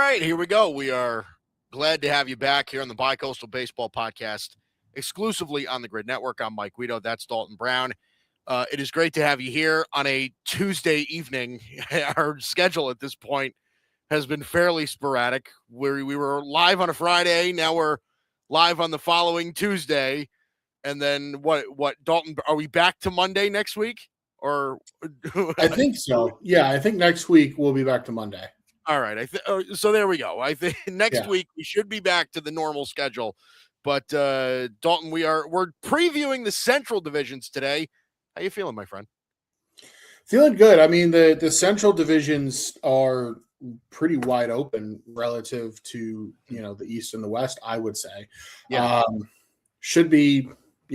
right, here we go. We are glad to have you back here on the Bicoastal Baseball Podcast, exclusively on the Grid Network. I'm Mike Guido. That's Dalton Brown. It is great to have you here on a Tuesday evening. Our schedule at this point has been fairly sporadic. We were live on a Friday. Now we're live on the following Tuesday. And then what, Dalton, are we back to Monday next week? Or I think so. Yeah, I think next week we'll be back to Monday. All right. So there we go. I think next week we should be back to the normal schedule. But Dalton, we're previewing the Central divisions today. How you feeling, my friend? Feeling good. I mean, the Central divisions are pretty wide open relative to, the East and the West, I would say. Yeah. Should be,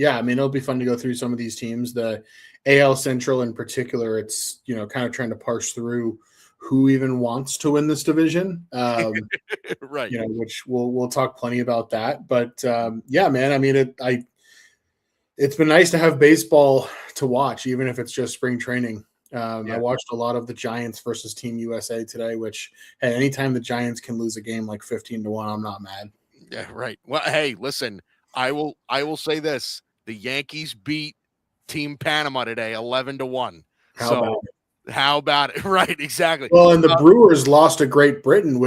I mean, it'll be fun to go through some of these teams. The AL Central in particular, it's, kind of trying to parse through who even wants to win this division. Right. Which we'll talk plenty about that. But man, I mean, it's been nice to have baseball to watch, even if it's just spring training. I watched a lot of the Giants versus Team USA today, which, hey, anytime the Giants can lose a game like 15-1, I'm not mad. Yeah, right. Well, hey, listen, I will say this. The Yankees beat Team Panama today 11-1. How about it? Right, exactly. Well, and the Brewers lost to Great Britain,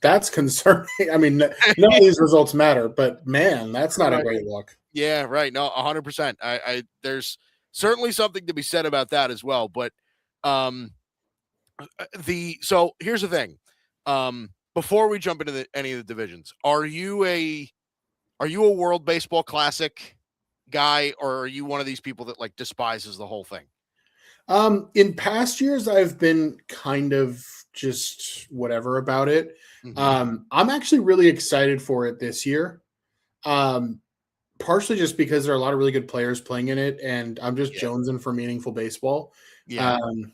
that's concerning. I mean, none of these results matter, but man, that's not a great look. Yeah, right. No, 100%. I there's certainly something to be said about that as well. But so here's the thing. Before we jump into any of the divisions, are you a World Baseball Classic guy, or are you one of these people that like despises the whole thing? In past years, I've been kind of just whatever about it. Mm-hmm. I'm actually really excited for it this year. Partially just because there are a lot of really good players playing in it, and I'm just jonesing for meaningful baseball. Yeah. And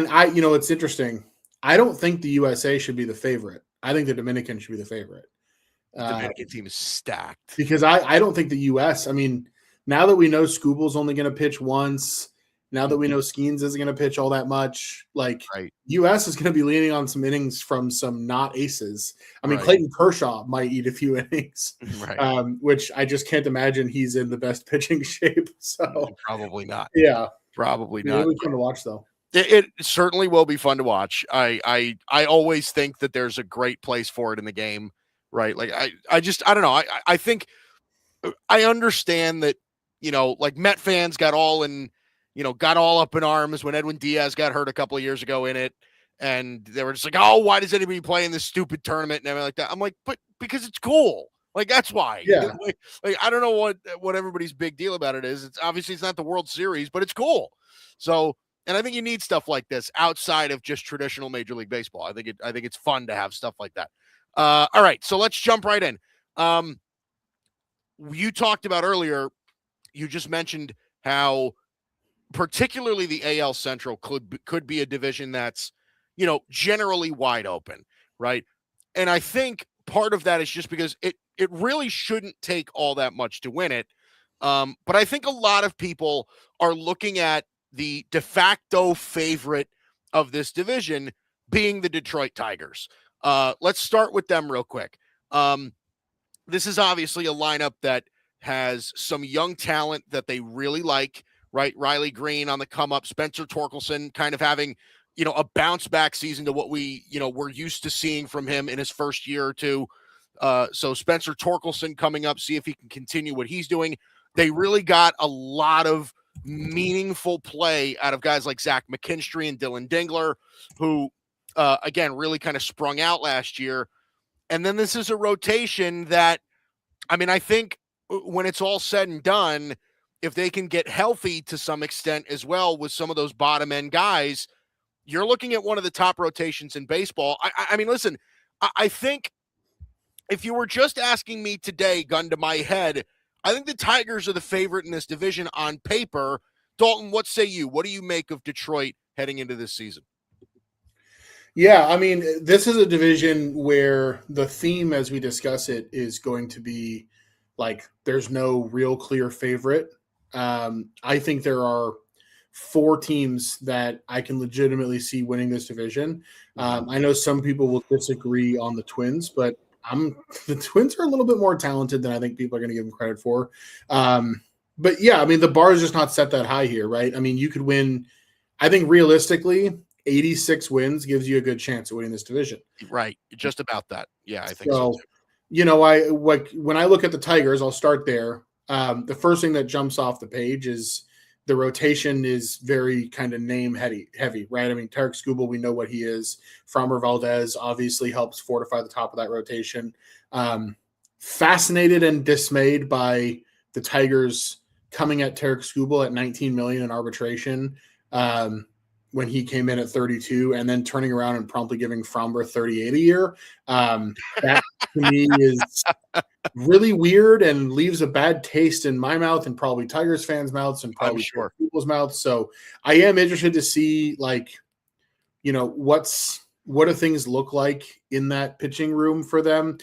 I, it's interesting. I don't think the USA should be the favorite. I think the Dominican should be the favorite. The Dominican team is stacked. Because I don't think the US, I mean, now that we know Scooble's only going to pitch once, now that we know Skeens isn't going to pitch all that much, U.S. is going to be leaning on some innings from some not aces. I mean, Clayton Kershaw might eat a few innings, which I just can't imagine he's in the best pitching shape. So probably not. Yeah, probably not. It'll be fun to watch, though. It certainly will be fun to watch. I always think that there's a great place for it in the game, right? Like I don't know. I think I understand that. Like Met fans got all up in arms when Edwin Diaz got hurt a couple of years ago in it. And they were just like, oh, why does anybody play in this stupid tournament and everything like that? I'm like, but because it's cool. Like, that's why. Yeah. Like I don't know what everybody's big deal about it is. It's obviously it's not the World Series, but it's cool. So, and I think you need stuff like this outside of just traditional Major League Baseball. I think it's fun to have stuff like that. All right. So let's jump right in. You talked about earlier, you just mentioned how particularly the AL Central could be a division that's, generally wide open, right? And I think part of that is just because it really shouldn't take all that much to win it. But I think a lot of people are looking at the de facto favorite of this division being the Detroit Tigers. Let's start with them real quick. This is obviously a lineup that has some young talent that they really like, right? Riley Green on the come up, Spencer Torkelson kind of having, a bounce back season to what we, we're used to seeing from him in his first year or two. So Spencer Torkelson coming up, see if he can continue what he's doing. They really got a lot of meaningful play out of guys like Zach McKinstry and Dylan Dingler, who, again, really kind of sprung out last year. And then this is a rotation that, I mean, I think when it's all said and done, if they can get healthy to some extent as well with some of those bottom end guys, you're looking at one of the top rotations in baseball. I mean, listen, I think if you were just asking me today, gun to my head, I think the Tigers are the favorite in this division on paper. Dalton, what say you? What do you make of Detroit heading into this season? Yeah, I mean, this is a division where the theme as we discuss it is going to be like there's no real clear favorite. I think there are 4 teams that I can legitimately see winning this division. I know some people will disagree on the Twins, but the Twins are a little bit more talented than I think people are going to give them credit for. But yeah, I mean, the bar is just not set that high here, right? I mean, you could win, I think realistically, 86 wins gives you a good chance of winning this division. Right. Just about that. Yeah, I think so too. You know, when I look at the Tigers, I'll start there. The first thing that jumps off the page is the rotation is very kind of name heavy, right? I mean, Tarek Skubal, we know what he is. Framber Valdez obviously helps fortify the top of that rotation. Fascinated and dismayed by the Tigers coming at Tarek Skubal at $19 million in arbitration when he came in at 32, and then turning around and promptly giving Framber 38 a year. That to me is really weird and leaves a bad taste in my mouth and probably Tigers fans' mouths and probably people's mouths. So I am interested to see, like, you know, what do things look like in that pitching room for them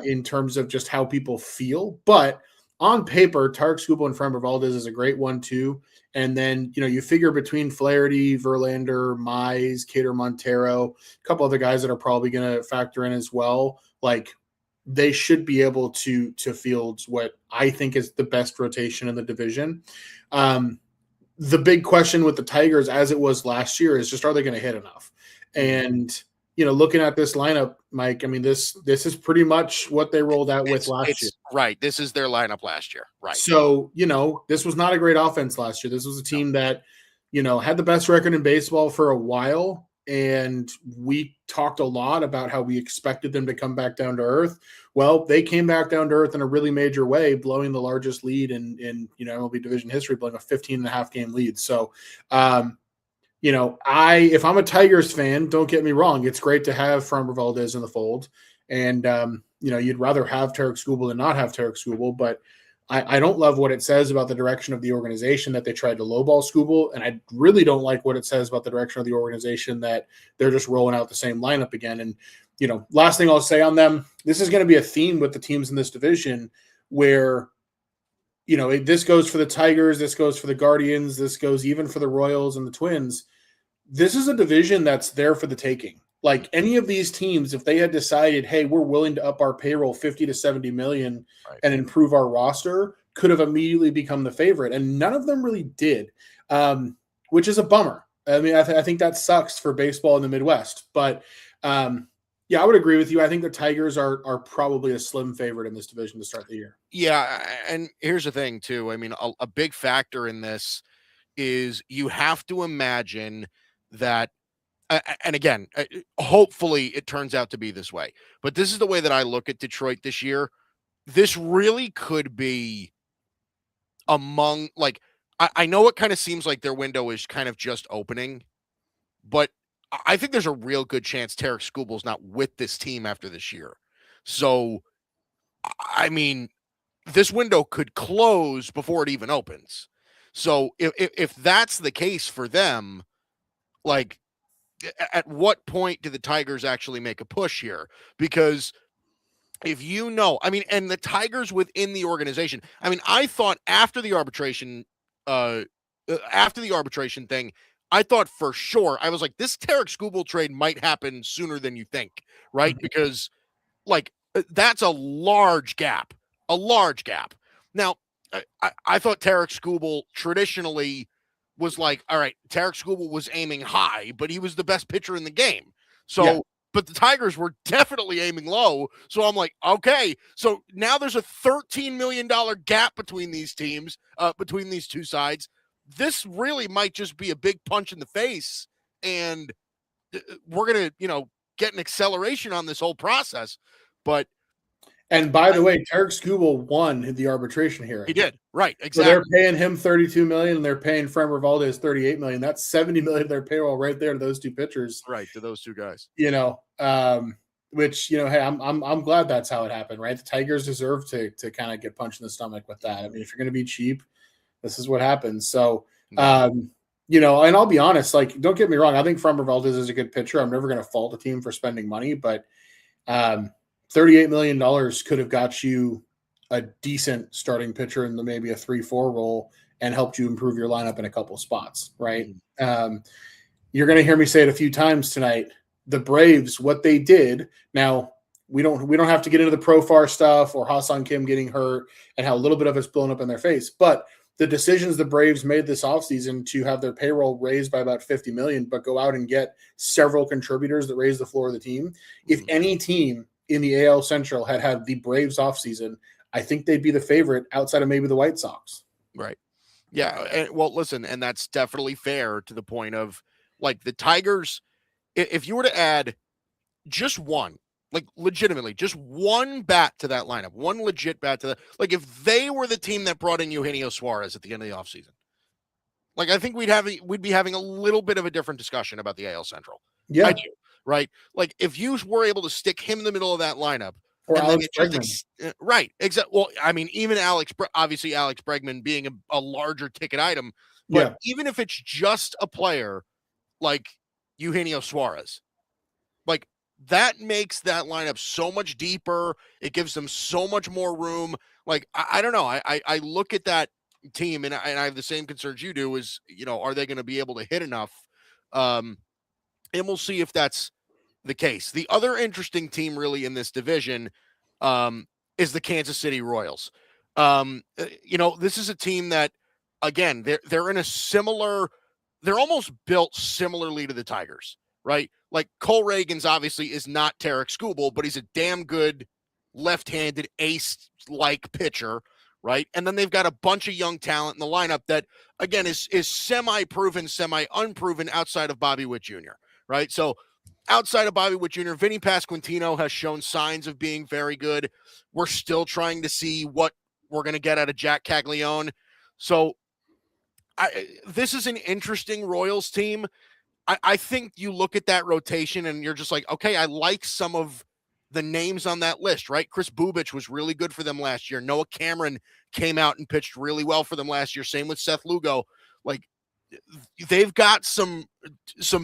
in terms of just how people feel. But on paper, Tarek Skubal and Framber Valdez is a great 1-2. And then, you know, you figure between Flaherty, Verlander, Mize, Cater Montero, a couple other guys that are probably going to factor in as well. Like, they should be able to field what I think is the best rotation in the division. The big question with the Tigers, as it was last year, is just, are they going to hit enough? And, you know, looking at this lineup, Mike, I mean, this is pretty much what they rolled out with last year. Right. This is their lineup last year. Right. So, you know, this was not a great offense last year. This was a team that, you know, had the best record in baseball for a while. And we talked a lot about how we expected them to come back down to earth. Well, they came back down to earth in a really major way, blowing the largest lead in you know, MLB division history, blowing a 15.5 game lead. So, you know, if I'm a Tigers fan, don't get me wrong, it's great to have Framber Valdez in the fold. And, you know, you'd rather have Tarek Skubal than not have Tarek Skubal, but I don't love what it says about the direction of the organization that they tried to lowball Skubal, and I really don't like what it says about the direction of the organization that they're just rolling out the same lineup again. And, you know, last thing I'll say on them, this is going to be a theme with the teams in this division where, you know, this goes for the Tigers, this goes for the Guardians, this goes even for the Royals and the Twins. This is a division that's there for the taking. Like, any of these teams, if they had decided, hey, we're willing to up our payroll 50 to 70 million and improve our roster, could have immediately become the favorite. And none of them really did, which is a bummer. I mean, I think that sucks for baseball in the Midwest. But, yeah, I would agree with you. I think the Tigers are probably a slim favorite in this division to start the year. Yeah, and here's the thing, too. I mean, a big factor in this is you have to imagine that, and again, hopefully it turns out to be this way, but this is the way that I look at Detroit this year. This really could be among, like, I know it kind of seems like their window is kind of just opening, but I think there's a real good chance Tarek Skubal's not with this team after this year. So, I mean, this window could close before it even opens. So if that's the case for them, like, at what point do the Tigers actually make a push here? Because if you know, I mean, and the Tigers within the organization, I mean, I thought after the arbitration thing, I thought for sure, I was like, this Tarek Skubal trade might happen sooner than you think, right? Because, like, that's a large gap. Now, I thought Tarek Skubal traditionally was like, all right, Tarek Skubal was aiming high, but he was the best pitcher in the game. So, but the Tigers were definitely aiming low. So I'm like, okay, so now there's a $13 million gap between these teams, between these two sides. This really might just be a big punch in the face, and we're going to, you know, get an acceleration on this whole process. But and by the way, Tarek Skubal won the arbitration hearing. He did, right? Exactly. So they're paying him $32 million, and they're paying Framber Valdez $38 million. That's $70 million of their payroll right there to those two pitchers, right? To those two guys, you know. Which, you know, hey, I'm glad that's how it happened, right? The Tigers deserve to kind of get punched in the stomach with that. I mean, if you're going to be cheap, this is what happens. So, you know, and I'll be honest, like, don't get me wrong, I think Framber Valdez is a good pitcher. I'm never going to fault a team for spending money, but $38 million could have got you a decent starting pitcher in maybe a 3-4 role and helped you improve your lineup in a couple spots, right? Mm-hmm. You're going to hear me say it a few times tonight. The Braves, what they did. Now, we don't have to get into the Profar stuff or Ha-Seong Kim getting hurt and how a little bit of it's blown up in their face, but the decisions the Braves made this offseason to have their payroll raised by about $50 million, but go out and get several contributors that raise the floor of the team. If any team in the AL Central had the Braves offseason, I think they'd be the favorite outside of maybe the White Sox. Right. Yeah. And, well, listen, and that's definitely fair to the point of like the Tigers. If you were to add just one, like legitimately, just one bat to that lineup, one legit bat to that, like if they were the team that brought in Eugenio Suarez at the end of the offseason, like I think we'd be having a little bit of a different discussion about the AL Central. Yeah. I do, right? Like if you were able to stick him in the middle of that lineup, or and Alex then Bregman. Right, exactly. Well, I mean, even obviously Alex Bregman being a larger ticket item, but even if it's just a player like Eugenio Suarez, like that makes that lineup so much deeper. It gives them so much more room. Like, I don't know. I look at that team and I have the same concerns you do is, are they going to be able to hit enough? And we'll see if that's the case. The other interesting team really in this division is the Kansas City Royals. This is a team that, again, they're in a similar, they're almost built similarly to the Tigers, right? Like Cole Reagans obviously is not Tarek Skubal, but he's a damn good left-handed ace-like pitcher, right? And then they've got a bunch of young talent in the lineup that, again, is semi-proven, semi-unproven outside of Bobby Witt Jr., right? So outside of Bobby Witt Jr., Vinny Pasquantino has shown signs of being very good. We're still trying to see what we're going to get out of Jack Caglione. So this is an interesting Royals team. I think you look at that rotation and you're just like, okay, I like some of the names on that list, right? Chris Bubich was really good for them last year. Noah Cameron came out and pitched really well for them last year. Same with Seth Lugo. Like they've got some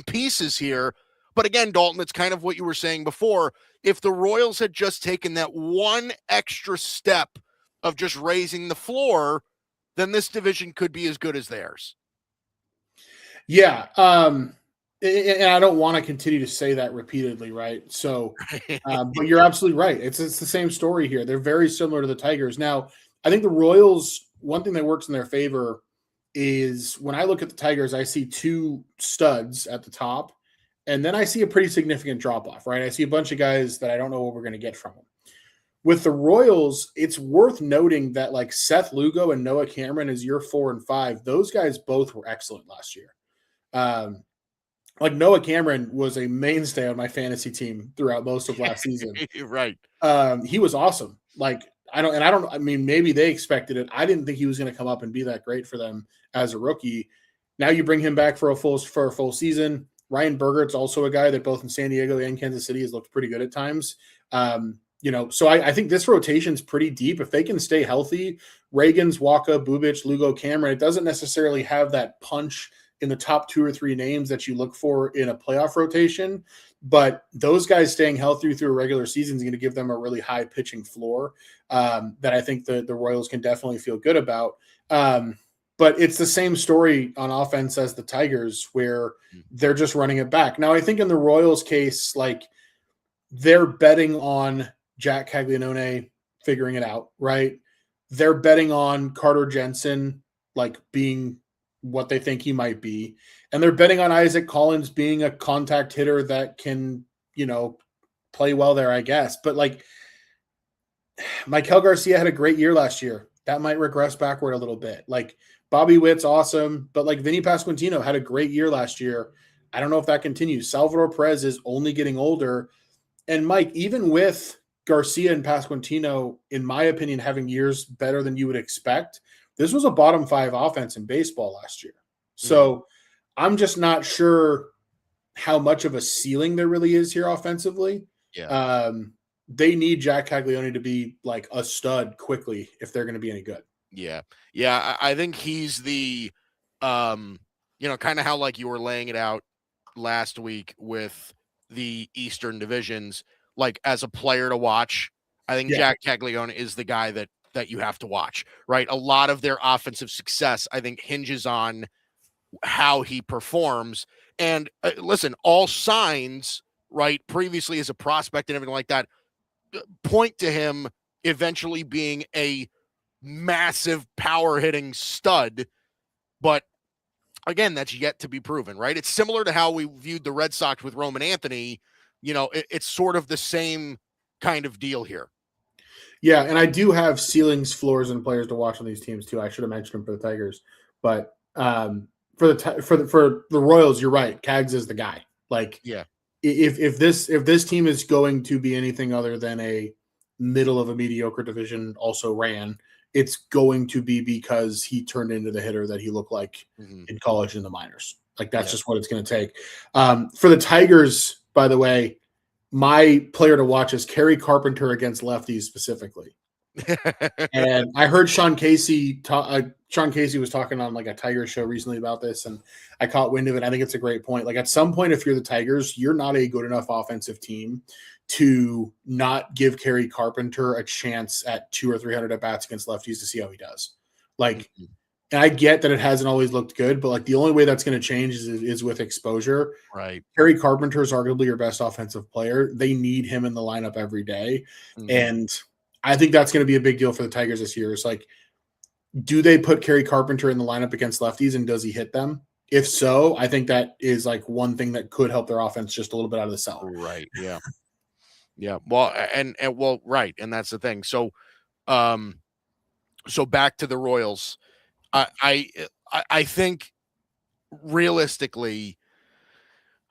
pieces here. But again, Dalton, it's kind of what you were saying before. If the Royals had just taken that one extra step of just raising the floor, then this division could be as good as theirs. Yeah. And I don't want to continue to say that repeatedly, right? So, but you're absolutely right. It's the same story here. They're very similar to the Tigers. Now, I think the Royals, one thing that works in their favor is when I look at the Tigers, I see two studs at the top, and then I see a pretty significant drop-off, right? I see a bunch of guys that I don't know what we're going to get from them. With the Royals, it's worth noting that like Seth Lugo and Noah Cameron is year 4 and 5. Those guys both were excellent last year. Like Noah Cameron was a mainstay on my fantasy team throughout most of last season. Right. He was awesome. Like I mean, maybe they expected it. I didn't think he was going to come up and be that great for them as a rookie. Now you bring him back for a full season. Ryan Bergert's also a guy that both in San Diego and Kansas City has looked pretty good at times. So I think this rotation's pretty deep. If they can stay healthy, Reagans, Waka, Bubich, Lugo, Cameron, it doesn't necessarily have that punch in the top 2 or 3 names that you look for in a playoff rotation, but those guys staying healthy through a regular season is going to give them a really high pitching floor that I think the Royals can definitely feel good about. But it's the same story on offense as the Tigers, where they're just running it back. Now, I think in the Royals case, like they're betting on Jack Caglianone figuring it out, right? They're betting on Carter Jensen, like being what they think he might be. And they're betting on Isaac Collins being a contact hitter that can, play well there, I guess. But like Maikel Garcia had a great year last year. That might regress backward a little bit. Like Bobby Witt's awesome, but like Vinny Pasquantino had a great year last year. I don't know if that continues. Salvador Perez is only getting older. And Mike, even with Garcia and Pasquantino, in my opinion, having years better than you would expect, this was a bottom 5 offense in baseball last year. So I'm just not sure how much of a ceiling there really is here offensively. Yeah. They need Jack Caglianone to be like a stud quickly if they're going to be any good. Yeah. Yeah. I think he's the, kind of how like you were laying it out last week with the Eastern divisions, like as a player to watch. I think Jack Caglianone is the guy that that you have to watch, right? A lot of their offensive success, I think, hinges on how he performs. And listen, all signs, right, previously as a prospect and everything like that, point to him eventually being a massive power hitting stud. But again, that's yet to be proven, right? It's similar to how we viewed the Red Sox with Roman Anthony. It's sort of the same kind of deal here. Yeah, and I do have ceilings, floors, and players to watch on these teams too. I should have mentioned them for the Tigers, but for the Royals, you're right. Cags is the guy. Like, yeah, if this team is going to be anything other than a middle of a mediocre division, also ran, it's going to be because he turned into the hitter that he looked like in college and the minors. Like, that's just what it's going to take. For the Tigers, by the way, my player to watch is Kerry Carpenter against lefties specifically. And I heard Sean Casey was talking on like a Tigers show recently about this, and I caught wind of it. I think it's a great point. Like, at some point, if you're the Tigers, you're not a good enough offensive team to not give Kerry Carpenter a chance at 200 or 300 at bats against lefties to see how he does. Like, and I get that it hasn't always looked good, but like the only way that's going to change is with exposure. Right. Kerry Carpenter is arguably your best offensive player. They need him in the lineup every day. And I think that's going to be a big deal for the Tigers this year. It's like, do they put Kerry Carpenter in the lineup against lefties, and does he hit them? If so, I think that is like one thing that could help their offense just a little bit out of the cellar. Right. Yeah. Yeah. Well, and well, right. And that's the thing. So, so back to the Royals. I think realistically,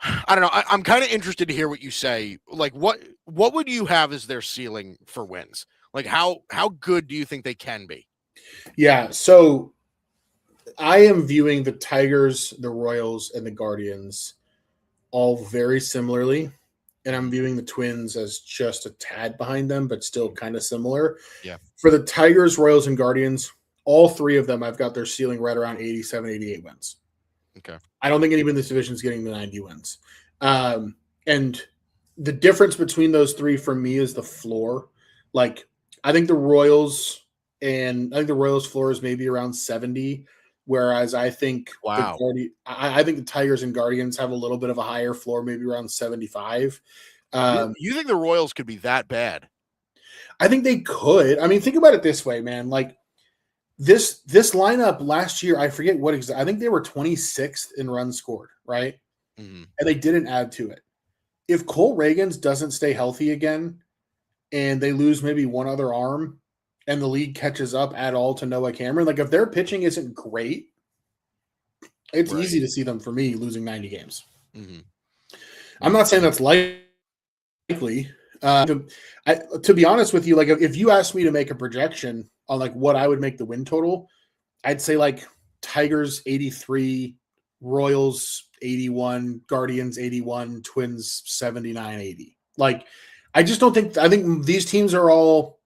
I don't know. I'm kind of interested to hear what you say. Like, what would you have as their ceiling for wins? Like, how good do you think they can be? Yeah. So I am viewing the Tigers, the Royals, and the Guardians all very similarly. And I'm viewing the Twins as just a tad behind them, but still kind of similar. Yeah. For the Tigers, Royals, and Guardians, all three of them, I've got their ceiling right around 87, 88 wins. Okay. I don't think anybody in this division is getting the 90 wins. And the difference between those three for me is the floor. Like, I think the Royals floor is maybe around 70, whereas I think I think the Tigers and Guardians have a little bit of a higher floor, maybe around 75. You think the Royals could be that bad? I think they could. I mean, think about it this way, man. Like, this lineup last year, I forget what exactly. I think they were 26th in runs scored, right? And they didn't add to it. If Cole Reagans doesn't stay healthy again, and they lose maybe one other arm, and the league catches up at all to Noah Cameron, like, if their pitching isn't great, it's easy to see them, for me, losing 90 games. I'm not saying that's likely. To be honest with you, like, if you asked me to make a projection on like what I would make the win total, I'd say like Tigers 83, Royals 81, Guardians 81, Twins 79, 80. Like, I think these teams are all,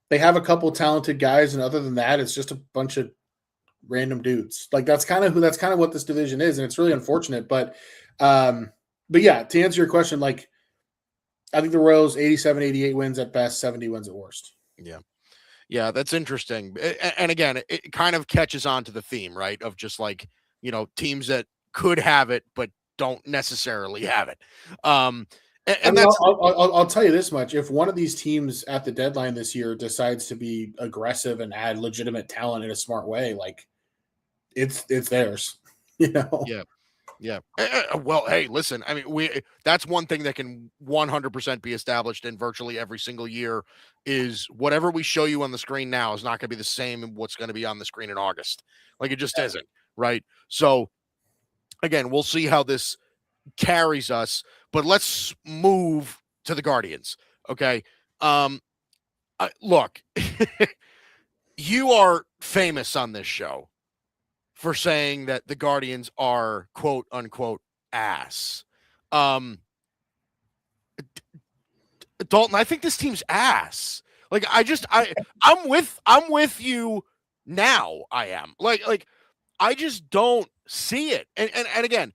they have a couple talented guys, and other than that, it's just a bunch of random dudes. Like, that's kind of what this division is, and it's really unfortunate. But yeah, to answer your question, like, I think the Royals 87, 88 wins at best, 70 wins at worst. Yeah. Yeah, that's interesting. And again, it kind of catches on to the theme, right? Of just like, teams that could have it, but don't necessarily have it. And that's, I'll tell you this much. If one of these teams at the deadline this year decides to be aggressive and add legitimate talent in a smart way, like, it's theirs, Yeah. Yeah. Well, hey, listen, I mean, that's one thing that can 100% be established in virtually every single year is whatever we show you on the screen now is not going to be the same in what's going to be on the screen in August. Like, it just isn't, right? So again, we'll see how this carries us, but let's move to the Guardians. Okay. Look, you are famous on this show for saying that the Guardians are quote unquote ass. Dalton, I think this team's ass. Like, I'm with you now. I am like, I just don't see it. And again,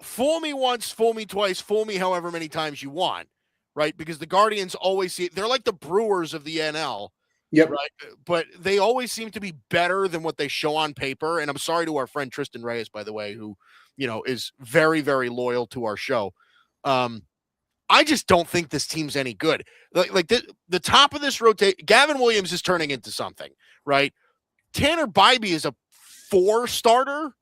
fool me once, fool me twice, fool me however many times you want, right? Because the Guardians always see it. They're like the Brewers of the NL. Yep. Right. But they always seem to be better than what they show on paper. And I'm sorry to our friend Tristan Reyes, by the way, who, is very, very loyal to our show. I just don't think this team's any good. Like the top of this rotate, Gavin Williams is turning into something, right? Tanner Bybee is a 4 starter.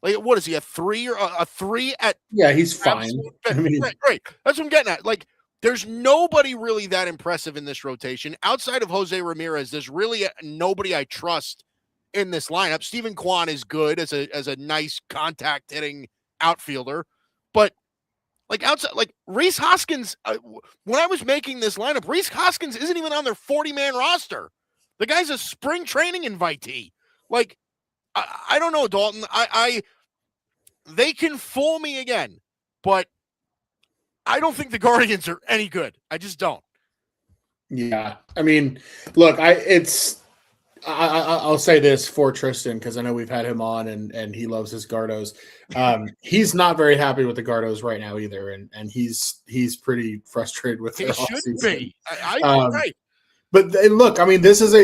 Like, what is he, a 3 or a 3 at? Yeah, he's fine. I mean, right. That's what I'm getting at. Like, there's nobody really that impressive in this rotation. Outside of Jose Ramirez, there's really nobody I trust in this lineup. Steven Kwan is good as a nice contact hitting outfielder, but like outside, like Rhys Hoskins, when I was making this lineup, Rhys Hoskins isn't even on their 40-man roster. The guy's a spring training invitee. Like, I don't know, Dalton. They can fool me again, but I don't think the Guardians are any good. I just don't. Yeah. I mean, look, I'll say this for Tristan, because I know we've had him on and he loves his Gardos. He's not very happy with the Gardos right now either, and he's pretty frustrated with it. He should be. Right. But look, I mean, this is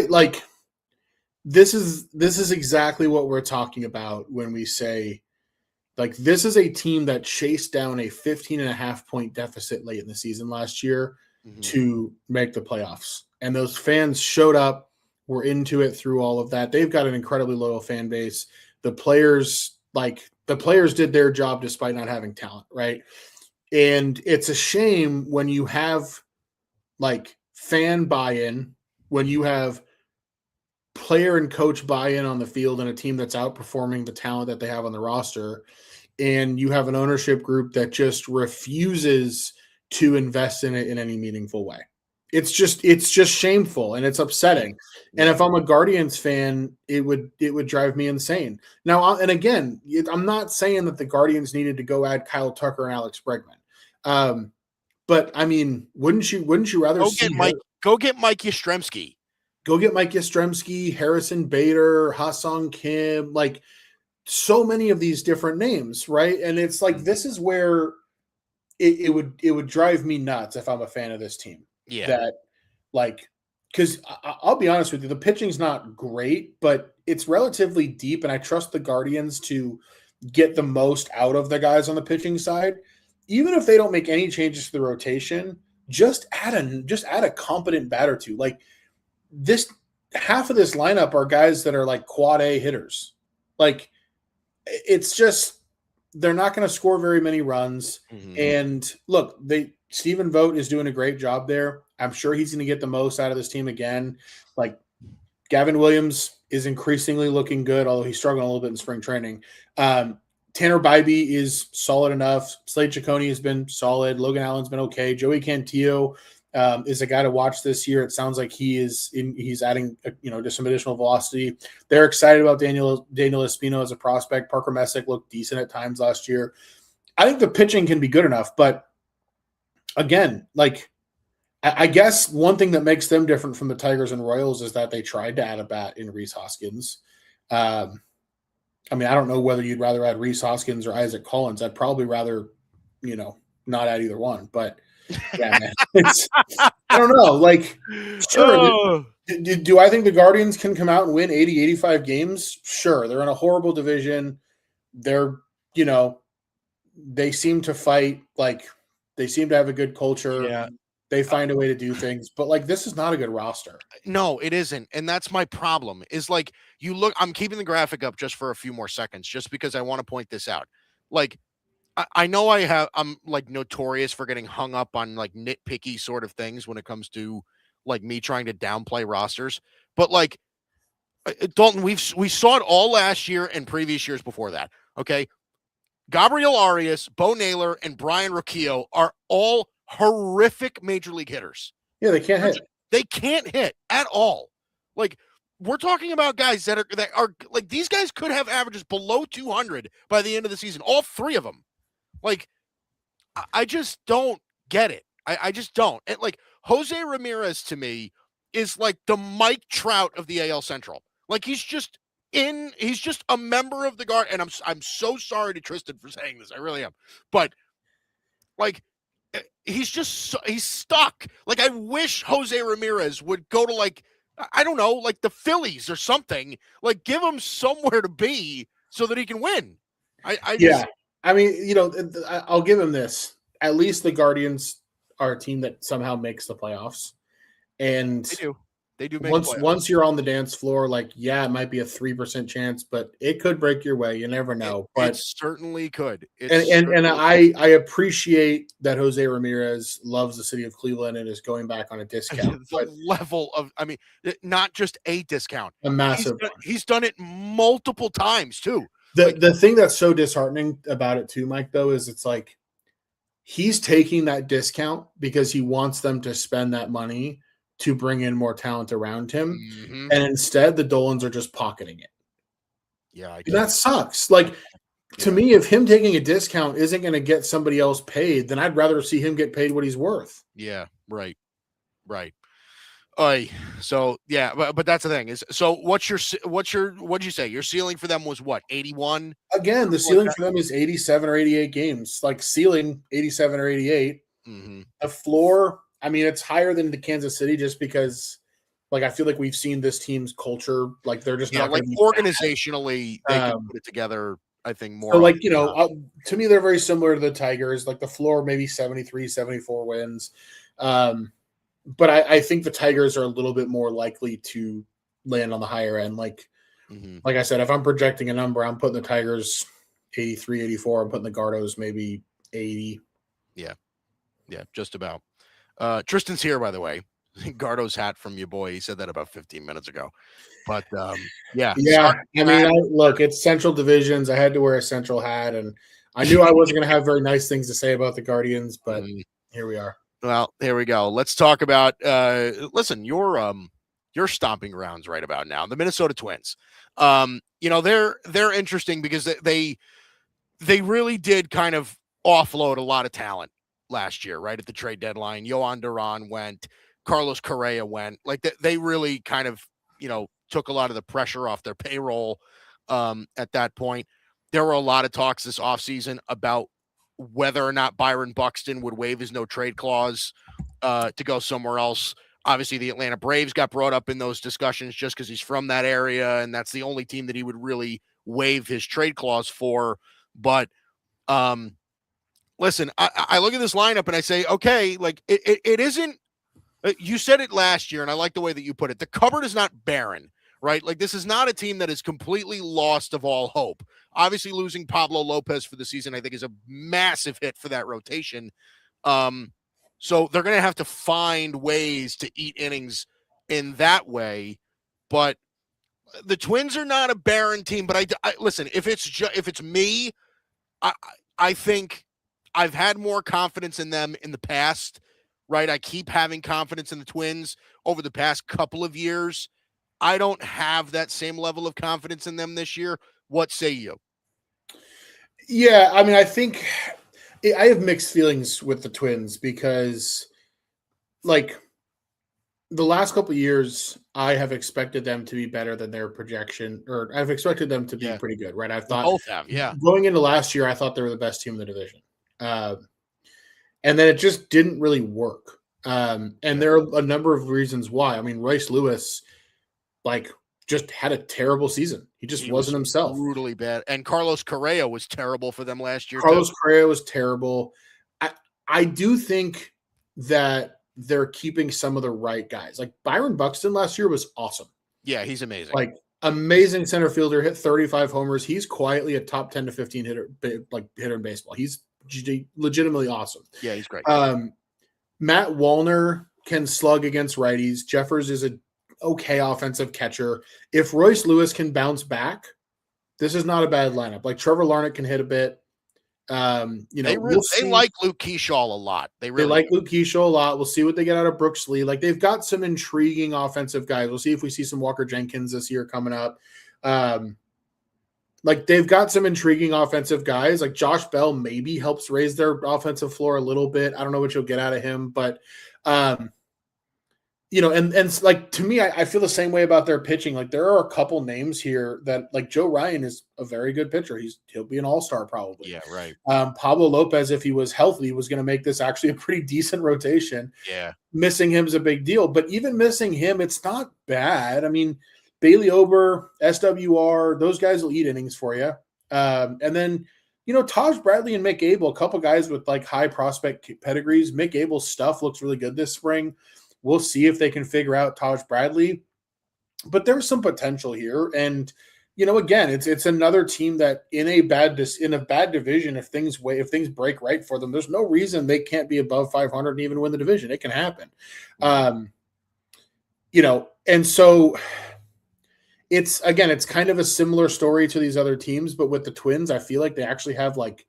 exactly what we're talking about when we say, like, this is a team that chased down a 15.5 point deficit late in the season last year to make the playoffs. And those fans showed up, were into it through all of that. They've got an incredibly loyal fan base. The players did their job despite not having talent, right? And it's a shame when you have like fan buy-in, when you have player and coach buy-in on the field and a team that's outperforming the talent that they have on the roster, and you have an ownership group that just refuses to invest in it in any meaningful way. It's just shameful and it's upsetting. And if I'm a Guardians fan, it would drive me insane. Now, and again, I'm not saying that the Guardians needed to go add Kyle Tucker and Alex Bregman. But I mean, wouldn't you rather go get Mike Yastrzemski? Go get Mike Yastrzemski, Harrison Bader, Ha-Sung Kim, like so many of these different names, right? And it's like, this is where it would drive me nuts if I'm a fan of this team. Yeah. That, like, because I'll be honest with you, the pitching's not great, but it's relatively deep, and I trust the Guardians to get the most out of the guys on the pitching side. Even if they don't make any changes to the rotation, just add a competent bat or two. Like, this half of this lineup are guys that are like quad A hitters. Like, it's just, they're not going to score very many runs. And look, Stephen Vogt is doing a great job there. I'm sure he's going to get the most out of this team again. Like, Gavin Williams is increasingly looking good, although he's struggling a little bit in spring training. Tanner Bybee is solid enough. Slade Ciccone has been solid. Logan Allen's been okay. Joey Cantillo is a guy to watch this year. It sounds like he's adding, just some additional velocity. They're excited about Daniel Espino as a prospect. Parker Messick looked decent at times last year. I think the pitching can be good enough, but again, like, I guess one thing that makes them different from the Tigers and Royals is that they tried to add a bat in Rhys Hoskins. I mean, I don't know whether you'd rather add Rhys Hoskins or Isaac Collins. I'd probably rather, not add either one. But yeah, man, I don't know. Like, sure. Do I think the Guardians can come out and win 80, 85 games? Sure. They're in a horrible division. They're, they seem to fight. Like, they seem to have a good culture. Yeah. They find a way to do things, but like, this is not a good roster. No, it isn't. And that's my problem is, like, you look, I'm keeping the graphic up just for a few more seconds, just because I want to point this out. Like, I know I'm like notorious for getting hung up on like nitpicky sort of things when it comes to like me trying to downplay rosters, but like, Dalton, we saw it all last year and previous years before that. Okay. Gabriel Arias, Bo Naylor, and Brian Rocchio are all horrific major league hitters. Yeah, they can't hit. They can't hit at all. Like, we're talking about guys that are like, these guys could have averages below 200 by the end of the season. All three of them. Like, I just don't get it. I just don't. And like, Jose Ramirez to me is like the Mike Trout of the AL Central. Like, he's just a member of the guard. And I'm so sorry to Tristan for saying this. I really am. But like, he's stuck. Like, I wish Jose Ramirez would go to like I don't know, like the Phillies or something. Like, give him somewhere to be so that he can win. Yeah. I mean, I'll give him this. At least the Guardians are a team that somehow makes the playoffs. And they do make once you're on the dance floor, like, yeah, it might be a 3% chance, but it could break your way. You never know. But it certainly could. And I appreciate that Jose Ramirez loves the city of Cleveland and is going back on a discount. The level of, I mean, not just a discount, a massive. He's done it multiple times too. The thing that's so disheartening about it too, Mike, though, is it's like he's taking that discount because he wants them to spend that money to bring in more talent around him. Mm-hmm. And instead, the Dolans are just pocketing it. Yeah. And that sucks. Like, to me, if him taking a discount isn't going to get somebody else paid, then I'd rather see him get paid what he's worth. Yeah, right. So yeah, but that's the thing is. So what'd you say? Your ceiling for them was what? 81. Again, the ceiling for them is 87 or 88 games. Like ceiling 87 or 88. Mm-hmm. The floor, I mean, it's higher than the Kansas City just because, like, I feel like we've seen this team's culture. Like, they're just not like organizationally, they can put it together. I think more. So, like, to me, they're very similar to the Tigers. Like, the floor maybe 73, 74 wins. But I think the Tigers are a little bit more likely to land on the higher end. Like, like I said, if I'm projecting a number, I'm putting the Tigers 83, 84. I'm putting the Gardos maybe 80. Yeah, just about. Tristan's here, by the way. Gardo's hat from your boy. He said that about 15 minutes ago. But yeah. I mean, look, it's Central Divisions. I had to wear a Central hat, and I knew I wasn't going to have very nice things to say about the Guardians, but here we are. Well, here we go. Let's talk about listen, your stomping grounds right about now, the Minnesota Twins. They're interesting because they really did kind of offload a lot of talent last year, right? At the trade deadline. Yohan Duran went, Carlos Correa went. Like they really kind of, took a lot of the pressure off their payroll at that point. There were a lot of talks this offseason about whether or not Byron Buxton would waive his no trade clause to go somewhere else. Obviously, the Atlanta Braves got brought up in those discussions just because he's from that area, and that's the only team that he would really waive his trade clause for. But listen, I look at this lineup and I say, okay, like it isn't. You said it last year, and I like the way that you put it. The cupboard is not barren, right? Like, this is not a team that is completely lost of all hope. Obviously, losing Pablo Lopez for the season, I think, is a massive hit for that rotation. So they're going to have to find ways to eat innings in that way. But the Twins are not a barren team. But I listen, if it's me, I think I've had more confidence in them in the past, right? I keep having confidence in the Twins over the past couple of years. I don't have that same level of confidence in them this year. What say you? Yeah, I mean, I think I have mixed feelings with the Twins because, like, the last couple of years, I have expected them to be better than their projection, or I've expected them to be pretty good, right? I thought both have, going into last year, I thought they were the best team in the division. And then it just didn't really work. And there are a number of reasons why. I mean, Royce Lewis, like, just had a terrible season. He wasn't himself. Brutally bad. And Carlos Correa was terrible for them last year. Carlos Correa was terrible. I do think that they're keeping some of the right guys. Like Byron Buxton last year was awesome. Yeah, he's amazing. Like, amazing center fielder, hit 35 homers. He's quietly a top 10 to 15 hitter in baseball. He's legitimately awesome. Yeah, he's great. Matt Wallner can slug against righties. Jeffers is an okay offensive catcher. If Royce Lewis can bounce back, this is not a bad lineup. Like, Trevor Larnach can hit a bit. They like Luke Keyshaw a lot. They like Luke Keyshaw a lot. We'll see what they get out of Brooks Lee. Like, they've got some intriguing offensive guys. We'll see if we see some Walker Jenkins this year coming up. Like, they've got some intriguing offensive guys. Like, Josh Bell maybe helps raise their offensive floor a little bit. I don't know what you'll get out of him, but and like to me, I feel the same way about their pitching. Like there are a couple names here that like Joe Ryan is a very good pitcher. He'll be an all-star probably. Yeah, right. Pablo Lopez, if he was healthy, was going to make this actually a pretty decent rotation. Yeah. Missing him is a big deal, but even missing him, it's not bad. I mean, Bailey Ober, SWR, those guys will eat innings for you. And then, Taj Bradley and Mick Abel, a couple guys with like high prospect pedigrees. Mick Abel's stuff looks really good this spring. We'll see if they can figure out Taj Bradley, but there's some potential here. And, again, it's another team that in a bad division, if things break right for them, there's no reason they can't be above 500 and even win the division. It can happen. And so it's kind of a similar story to these other teams, but with the Twins, I feel like they actually have like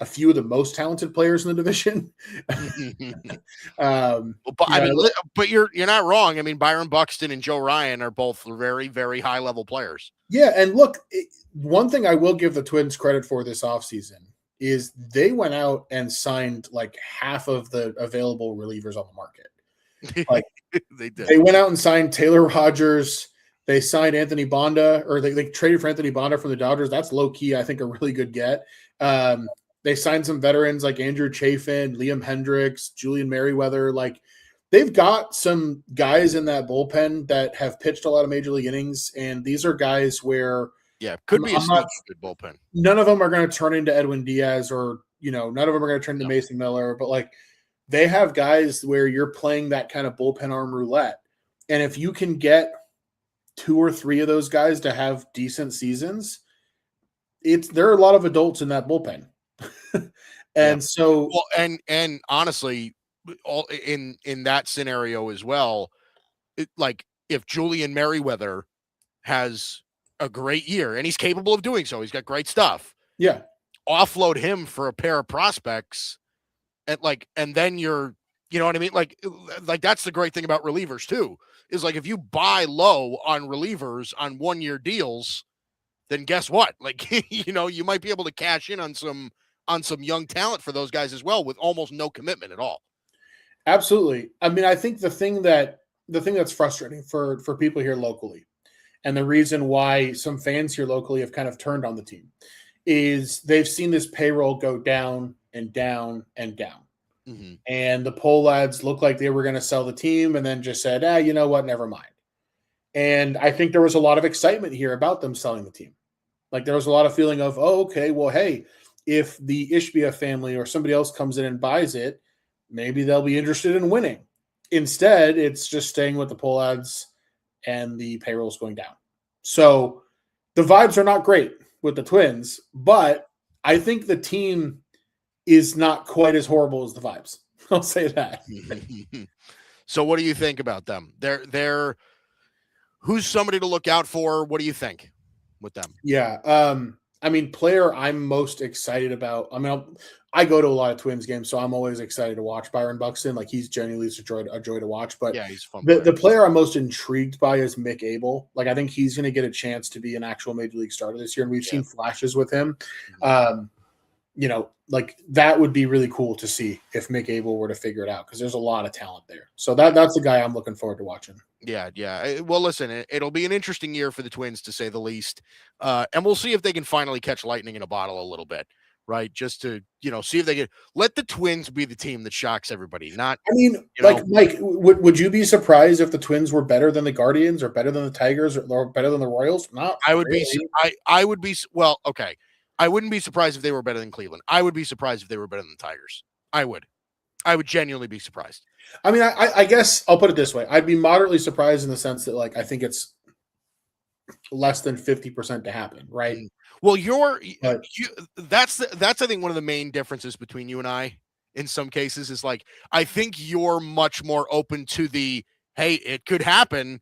a few of the most talented players in the division. But you're not wrong. I mean, Byron Buxton and Joe Ryan are both very, very high level players. Yeah. And look, one thing I will give the Twins credit for this offseason is they went out and signed like half of the available relievers on the market. Like they did. They went out and signed Taylor Rogers. They signed Anthony Bonda, or they traded for Anthony Bonda from the Dodgers. That's low key, I think, a really good get. They signed some veterans like Andrew Chafin, Liam Hendricks, Julian Merriweather. Like they've got some guys in that bullpen that have pitched a lot of major league innings, and these are guys where could be a good bullpen. None of them are going to turn into Edwin Diaz, or none of them are going to turn into Mason Miller, but like they have guys where you're playing that kind of bullpen arm roulette, and if you can get 2 or 3 of those guys to have decent seasons, there are a lot of adults in that bullpen. So and honestly, all in that scenario as well, like if Julian Merriweather has a great year and he's capable of doing so, he's got great stuff. Yeah. Offload him for a pair of prospects and then you're, you know what I mean? Like that's the great thing about relievers too, is like if you buy low on relievers on 1-year deals, then guess what? Like, you might be able to cash in on some young talent for those guys as well with almost no commitment at all. Absolutely. I mean, I think the thing that's frustrating for people here locally, and the reason why some fans here locally have kind of turned on the team, is they've seen this payroll go down and down and down. Mm-hmm. And the poll lads looked like they were going to sell the team and then just said, you know what, never mind. And I think there was a lot of excitement here about them selling the team. Like there was a lot of feeling of, oh, okay, well, hey, if the Ishbia family or somebody else comes in and buys it, maybe they'll be interested in winning. Instead, it's just staying with the poll ads and the payroll's going down. So the vibes are not great with the Twins, but I think the team is not quite as horrible as the vibes. I'll say that. So what do you think about them? They're who's somebody to look out for? What do you think with them? Yeah. I mean, player I'm most excited about. I mean, I go to a lot of Twins games, so I'm always excited to watch Byron Buxton. Like he's genuinely a joy to watch. But he's fun. The player I'm most intrigued by is Mick Abel. Like I think he's going to get a chance to be an actual major league starter this year, and we've seen flashes with him. Like that would be really cool to see if Mick Abel were to figure it out, because there's a lot of talent there. So that's the guy I'm looking forward to watching. Yeah. Well, listen, it'll be an interesting year for the Twins, to say the least. And we'll see if they can finally catch lightning in a bottle a little bit, right? Just to, see if they can let the Twins be the team that shocks everybody. Not, I mean, Mike, would you be surprised if the Twins were better than the Guardians or better than the Tigers or better than the Royals? Not I would really. I would be, well, okay. I wouldn't be surprised if they were better than Cleveland. I would be surprised if they were better than the Tigers. I would genuinely be surprised. I mean, I guess I'll put it this way. I'd be moderately surprised in the sense that, like, I think it's less than 50% to happen, right? Well, that's I think one of the main differences between you and I in some cases is, like, I think you're much more open to the, hey, it could happen.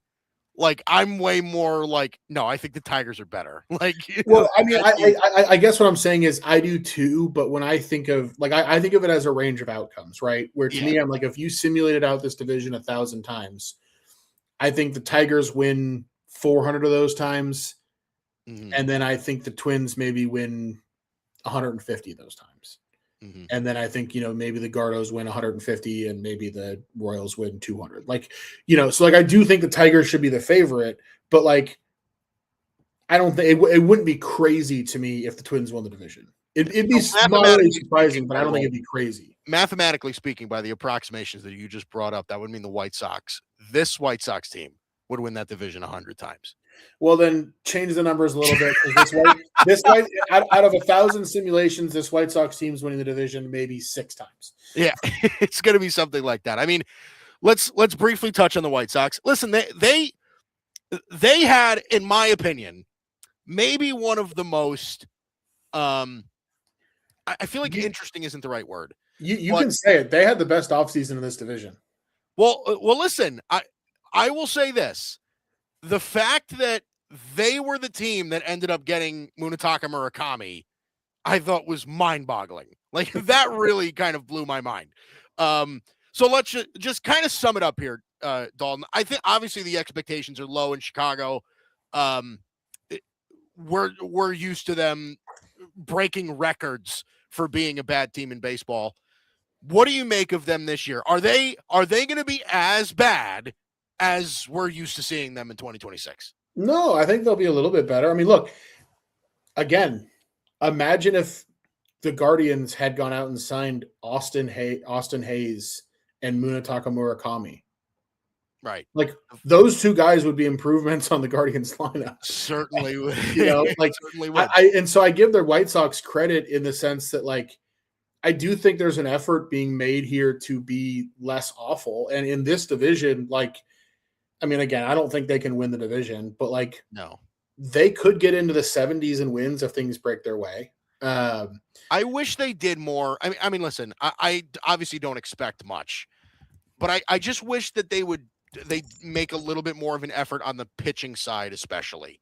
Like, I'm way more like, no, I think the Tigers are better. Like, well, I mean, I guess what I'm saying is I do too, but when I think of, like, I think of it as a range of outcomes, right? Where to me, I'm like, if you simulated out this division 1,000 times, I think the Tigers win 400 of those times. Mm-hmm. And then I think the Twins maybe win 150 of those times. Mm-hmm. And then I think, maybe the Gardos win 150 and maybe the Royals win 200. So I do think the Tigers should be the favorite, but I don't think it wouldn't be crazy to me if the Twins won the division. It'd be moderately surprising, but I don't think it'd be crazy. Mathematically speaking, by the approximations that you just brought up, that would mean the White Sox, this White Sox team, would win that division 100 times. Well, then change the numbers a little bit. Out of 1,000 simulations, this White Sox team's winning the division maybe 6 times. Yeah, it's going to be something like that. I mean, let's briefly touch on the White Sox. Listen, they had, in my opinion, maybe one of the most I feel like interesting isn't the right word. You can say it. They had the best offseason in this division. Well, listen, I will say this. The fact that they were the team that ended up getting Munetaka Murakami, I thought was mind-boggling. Like, that really kind of blew my mind. So let's just kind of sum it up here, Dalton. I think obviously the expectations are low in Chicago. We're used to them breaking records for being a bad team in baseball. What do you make of them this year? Are they going to be as bad as we're used to seeing them in 2026? No, I think they'll be a little bit better. I mean, look, again, imagine if the Guardians had gone out and signed Austin Hayes and Munetaka Murakami. Right. Like, those two guys would be improvements on the Guardians lineup. Certainly would. Certainly would. And so I give their White Sox credit in the sense that, I do think there's an effort being made here to be less awful. And in this division, again, I don't think they can win the division, but no, they could get into the 70s and wins if things break their way. I wish they did more. I mean, listen, I obviously don't expect much, but I just wish that they make a little bit more of an effort on the pitching side, especially.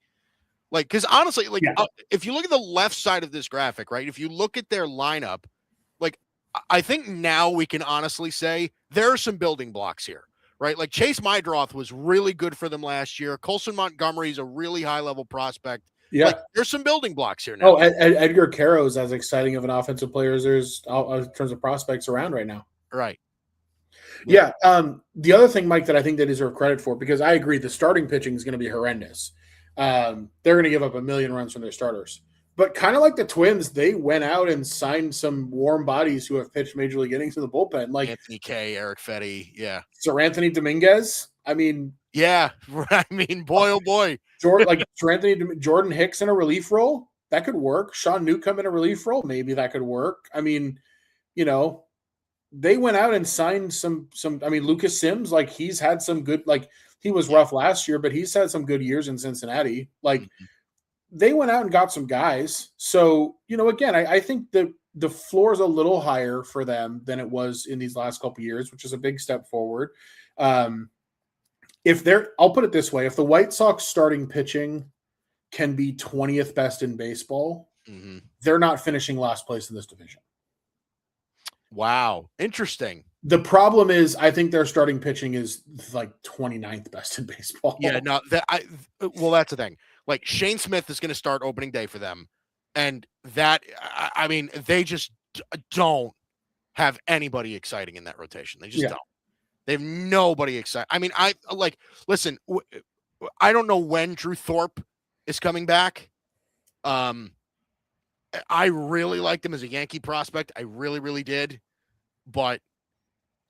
Because honestly, if you look at the left side of this graphic, right, if you look at their lineup, I think now we can honestly say there are some building blocks here, right? Like, Chase Mydroth was really good for them last year. Colson Montgomery is a really high-level prospect. Yeah. There's some building blocks here now. Oh, Edgar Caro is as exciting of an offensive player as there's in terms of prospects around right now. Right. Yeah. The other thing, Mike, that I think they deserve credit for, because I agree the starting pitching is going to be horrendous. They're going to give up 1 million runs from their starters. But kind of like the Twins, they went out and signed some warm bodies who have pitched major league innings in the bullpen. Like Anthony Kay, Eric Fetty, yeah. Sir Anthony Dominguez. I mean, yeah. I mean, boy, oh boy. Jordan Hicks in a relief role, that could work. Sean Newcomb in a relief role, maybe that could work. I mean, they went out and signed some. I mean, Lucas Sims, he's had some good. He was rough last year, but he's had some good years in Cincinnati. They went out and got some guys. So, again, I think the floor is a little higher for them than it was in these last couple of years, which is a big step forward. I'll put it this way. If the White Sox starting pitching can be 20th best in baseball, they're not finishing last place in this division. Wow. Interesting. The problem is, I think their starting pitching is 29th best in baseball. Yeah, no, that's the thing. Shane Smith is going to start opening day for them. And they just don't have anybody exciting in that rotation. They just don't. They have nobody exciting. I mean, listen, I don't know when Drew Thorpe is coming back. I really liked him as a Yankee prospect. I really, really did. But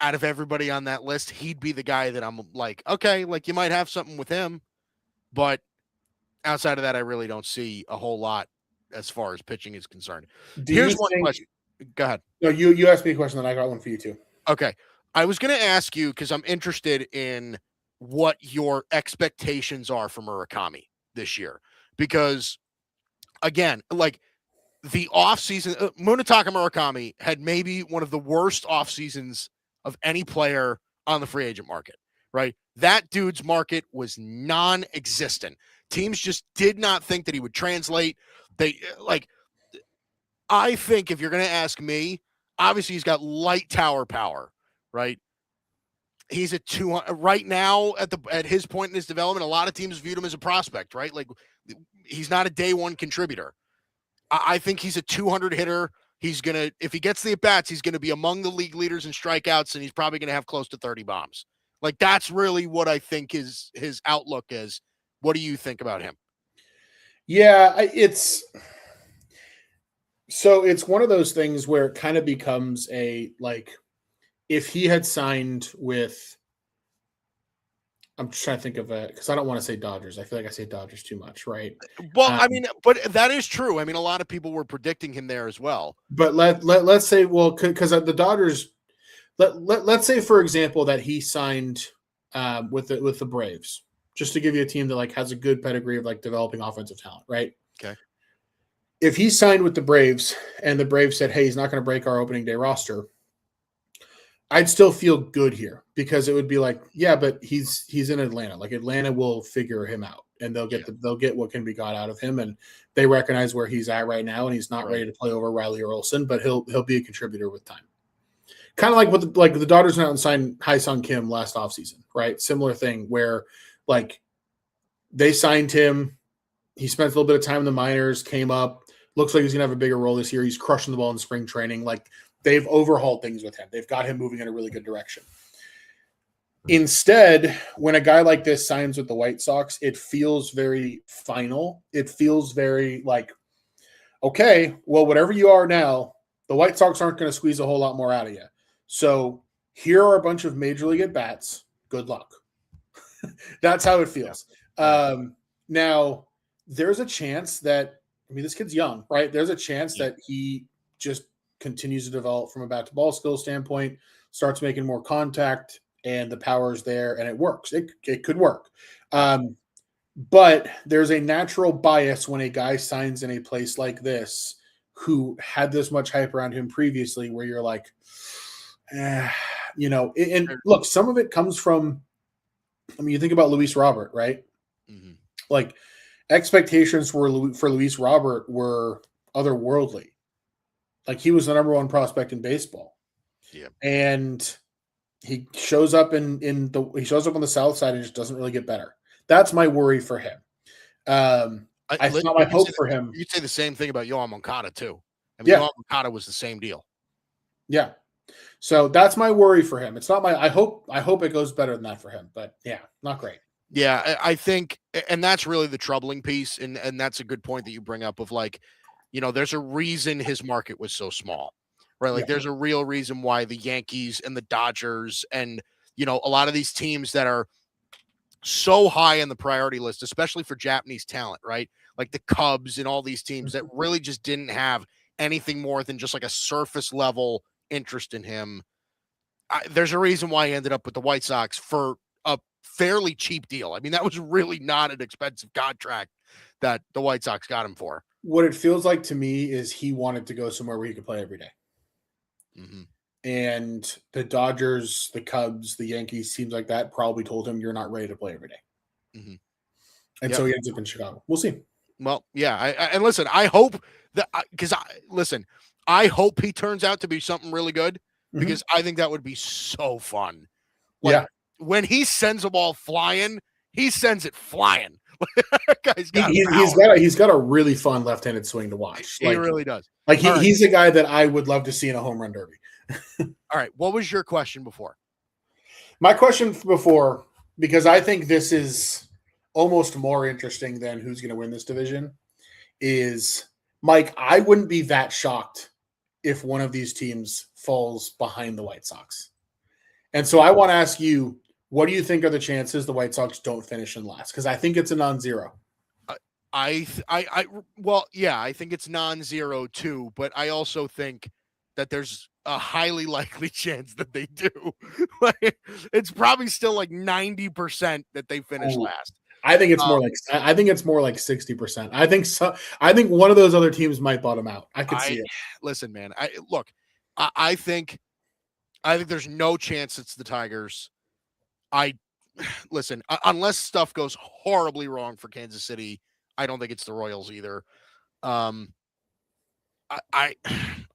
out of everybody on that list, he'd be the guy that I'm okay, you might have something with him. But outside of that, I really don't see a whole lot as far as pitching is concerned. Here's one question. Go ahead. No, you asked me a question, then I got one for you too. Okay. I was going to ask you, because I'm interested in what your expectations are for Murakami this year. Because, again, the offseason, Munetaka Murakami had maybe one of the worst off seasons of any player on the free agent market, right? That dude's market was non-existent. Teams just did not think that he would translate. I think if you're going to ask me, obviously he's got light tower power, right? He's at 200 right now at his point in his development. A lot of teams viewed him as a prospect, right? He's not a day one contributor. I think he's a 200 hitter if he gets the at-bats, he's going to be among the league leaders in strikeouts, and he's probably going to have close to 30 bombs. Like, that's really what I think his outlook is. What do you think about him? Yeah, it's one of those things where it kind of becomes if he had signed with, I'm just trying to think of it because I don't want to say Dodgers. I feel like I say Dodgers too much, right? Well, I mean, but that is true. I mean, a lot of people were predicting him there as well. But let's say, well, because the Dodgers, let's say, for example, that he signed with the Braves, just to give you a team that has a good pedigree of developing offensive talent, right? Okay. If he signed with the Braves and the Braves said, hey, he's not going to break our opening day roster, I'd still feel good here because it would be yeah, but he's in Atlanta. Atlanta will figure him out and they'll get what can be got out of him. And they recognize where he's at right now. And he's not ready to play over Riley or Olsen, but he'll be a contributor with time. Kind of like the Dodgers went out and signed Hai-Sung Kim last offseason, right? Similar thing where they signed him. He spent a little bit of time in the minors, came up, looks like he's going to have a bigger role this year. He's crushing the ball in spring training. They've overhauled things with him. They've got him moving in a really good direction. Instead, when a guy like this signs with the White Sox, it feels very final. It feels very okay, well, whatever you are now, the White Sox aren't going to squeeze a whole lot more out of you. So here are a bunch of major league at-bats. Good luck. That's how it feels. Now, there's a chance that, this kid's young, right? There's a chance that he just continues to develop from a bat-to-ball skill standpoint, starts making more contact, and the power's there, and it works. It could work. But there's a natural bias when a guy signs in a place like this who had this much hype around him previously where you're and look, some of it comes from, you think about Luis Robert, right? Mm-hmm. Expectations for Luis Robert were otherworldly. He was the number one prospect in baseball. Yeah. And he shows up on the south side and just doesn't really get better. That's my worry for him. I thought my hope for him. You'd say the same thing about Yohan Moncada too. Yohan Moncada was the same deal. Yeah. So that's my worry for him. It's not I hope it goes better than that for him, but yeah, not great. Yeah, I think, and that's really the troubling piece. And that's a good point that you bring up of there's a reason his market was so small, right? There's a real reason why the Yankees and the Dodgers and, a lot of these teams that are so high on the priority list, especially for Japanese talent, right? Like the Cubs and all these teams that really just didn't have anything more than just a surface level interest in him. There's a reason why he ended up with the White Sox for a fairly cheap deal. That was really not an expensive contract that the White Sox got him for. What it feels like to me is he wanted to go somewhere where he could play every day. Mm-hmm. And the Dodgers, the Cubs, the Yankees, teams like that probably told him, you're not ready to play every day. Mm-hmm. And so he ends up in Chicago. We'll see. Well, yeah. And listen, I hope that I hope he turns out to be something really good because I think that would be so fun. When he sends a ball flying, he sends it flying. He's got a really fun left-handed swing to watch. He really does. He's a guy that I would love to see in a home run derby. All right. What was your question before? My question before, because I think this is almost more interesting than who's going to win this division, is, Mike, I wouldn't be that shocked if one of these teams falls behind the White Sox. And so I want to ask you, what do you think are the chances the White Sox don't finish in last? Because I think it's a non-zero. I think it's non-zero too, but I also think that there's a highly likely chance that they do. It's probably still 90% that they finish last. I think it's more like 60%. I think one of those other teams might bottom out. I could see it. Listen, man. I think there's no chance it's the Tigers. Unless stuff goes horribly wrong for Kansas City, I don't think it's the Royals either. I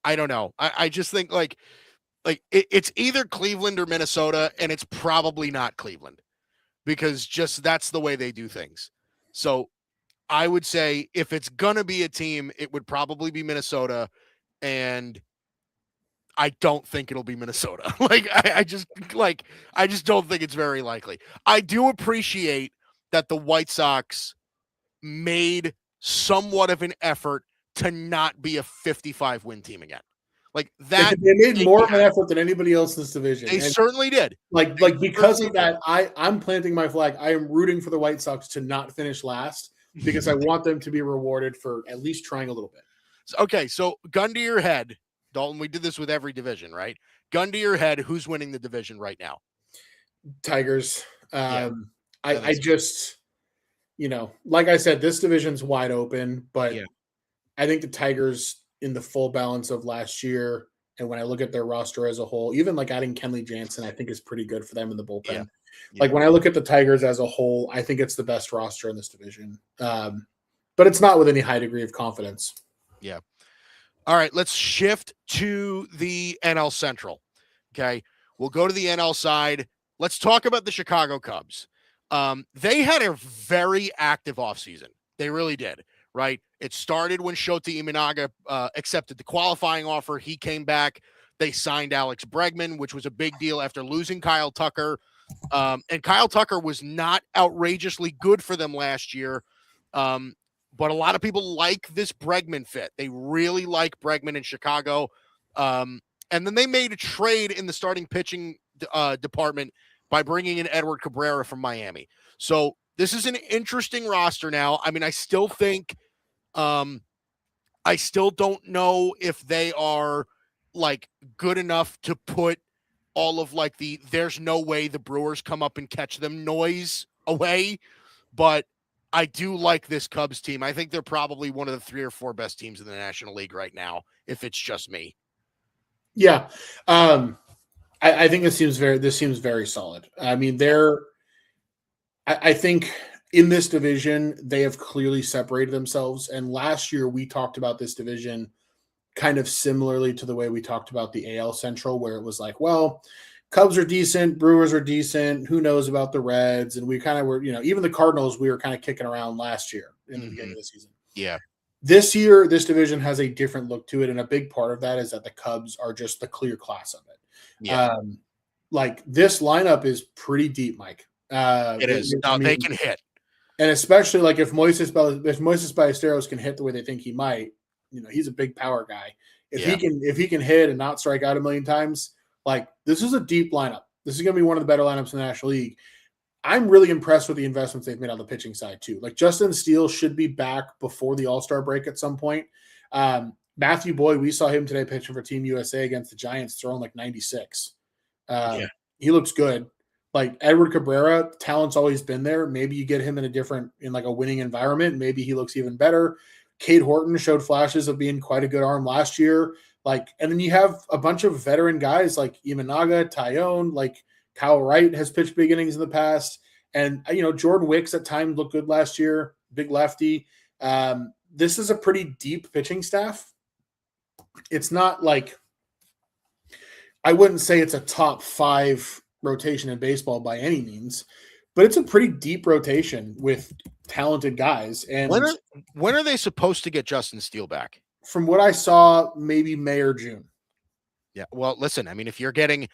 don't know. I just think it's either Cleveland or Minnesota, and it's probably not Cleveland because just that's the way they do things. So I would say if it's gonna be a team, it would probably be Minnesota. and I don't think it'll be Minnesota. I just don't think it's very likely. I do appreciate that the White Sox made somewhat of an effort to not be a 55-win team again. Like that, they made more of an effort than anybody else in this division. They certainly did. Because of that, I'm planting my flag. I am rooting for the White Sox to not finish last because I want them to be rewarded for at least trying a little bit. Okay, so gun to your head, Dalton. We did this with every division, right? Gun to your head. Who's winning the division right now? Tigers. I just, like I said, this division's wide open, but I think the Tigers, in the full balance of last year, and when I look at their roster as a whole, even like adding Kenley Jansen, I think is pretty good for them in the bullpen. Like when I look at the Tigers as a whole, I think it's the best roster in this division. But it's not with any high degree of confidence. Yeah. All right, let's shift to the NL Central. Okay. We'll go to the NL side. Let's talk about the Chicago Cubs. They had a very active offseason. They really did, right? It started when Shota Imanaga accepted the qualifying offer. He came back. They signed Alex Bregman, which was a big deal after losing Kyle Tucker. And Kyle Tucker was not outrageously good for them last year. But a lot of people like this Bregman fit. They really like Bregman in Chicago. And then they made a trade in the starting pitching department by bringing in Edward Cabrera from Miami. So this is an interesting roster now. I mean, I still think I still don't know if they are like good enough to put all of like there's no way the Brewers come up and catch them noise away. But I do like this Cubs team. I think they're probably one of the 3 or 4 best teams in the National League right now, if it's just me. Yeah. I think this seems very solid. I mean, I think in this division, they have clearly separated themselves. And last year we talked about this division kind of similarly to the way we talked about the AL Central, where it was like, well, Cubs are decent, Brewers are decent. Who knows about the Reds? And we kind of were, even the Cardinals, we were kind of kicking around last year in the beginning of the season. Yeah. This year, this division has a different look to it. And a big part of that is that the Cubs are just the clear class of it. Yeah. Like this lineup is pretty deep, Mike. It is. They can hit. And especially like if Moises Ballesteros can hit the way they think he might, he's a big power guy. If he can hit and not strike out a million times, like this is a deep lineup. This is going to be one of the better lineups in the National League. I'm really impressed with the investments they've made on the pitching side too. Like Justin Steele should be back before the All-Star break at some point. Matthew Boyd, we saw him today pitching for Team USA against the Giants, throwing like 96. He looks good. Like Edward Cabrera, talent's always been there. Maybe you get him in like a winning environment. Maybe he looks even better. Cade Horton showed flashes of being quite a good arm last year. Like, and then you have a bunch of veteran guys like Imanaga, Tyone, like Kyle Wright has pitched big innings in the past. And, Jordan Wicks at times looked good last year, big lefty. This is a pretty deep pitching staff. It's not like, I wouldn't say it's a top 5 rotation in baseball by any means, but it's a pretty deep rotation with talented guys. And when are they supposed to get Justin Steele back? From what I saw, maybe May or June. Yeah. Well, listen, I mean, if you're getting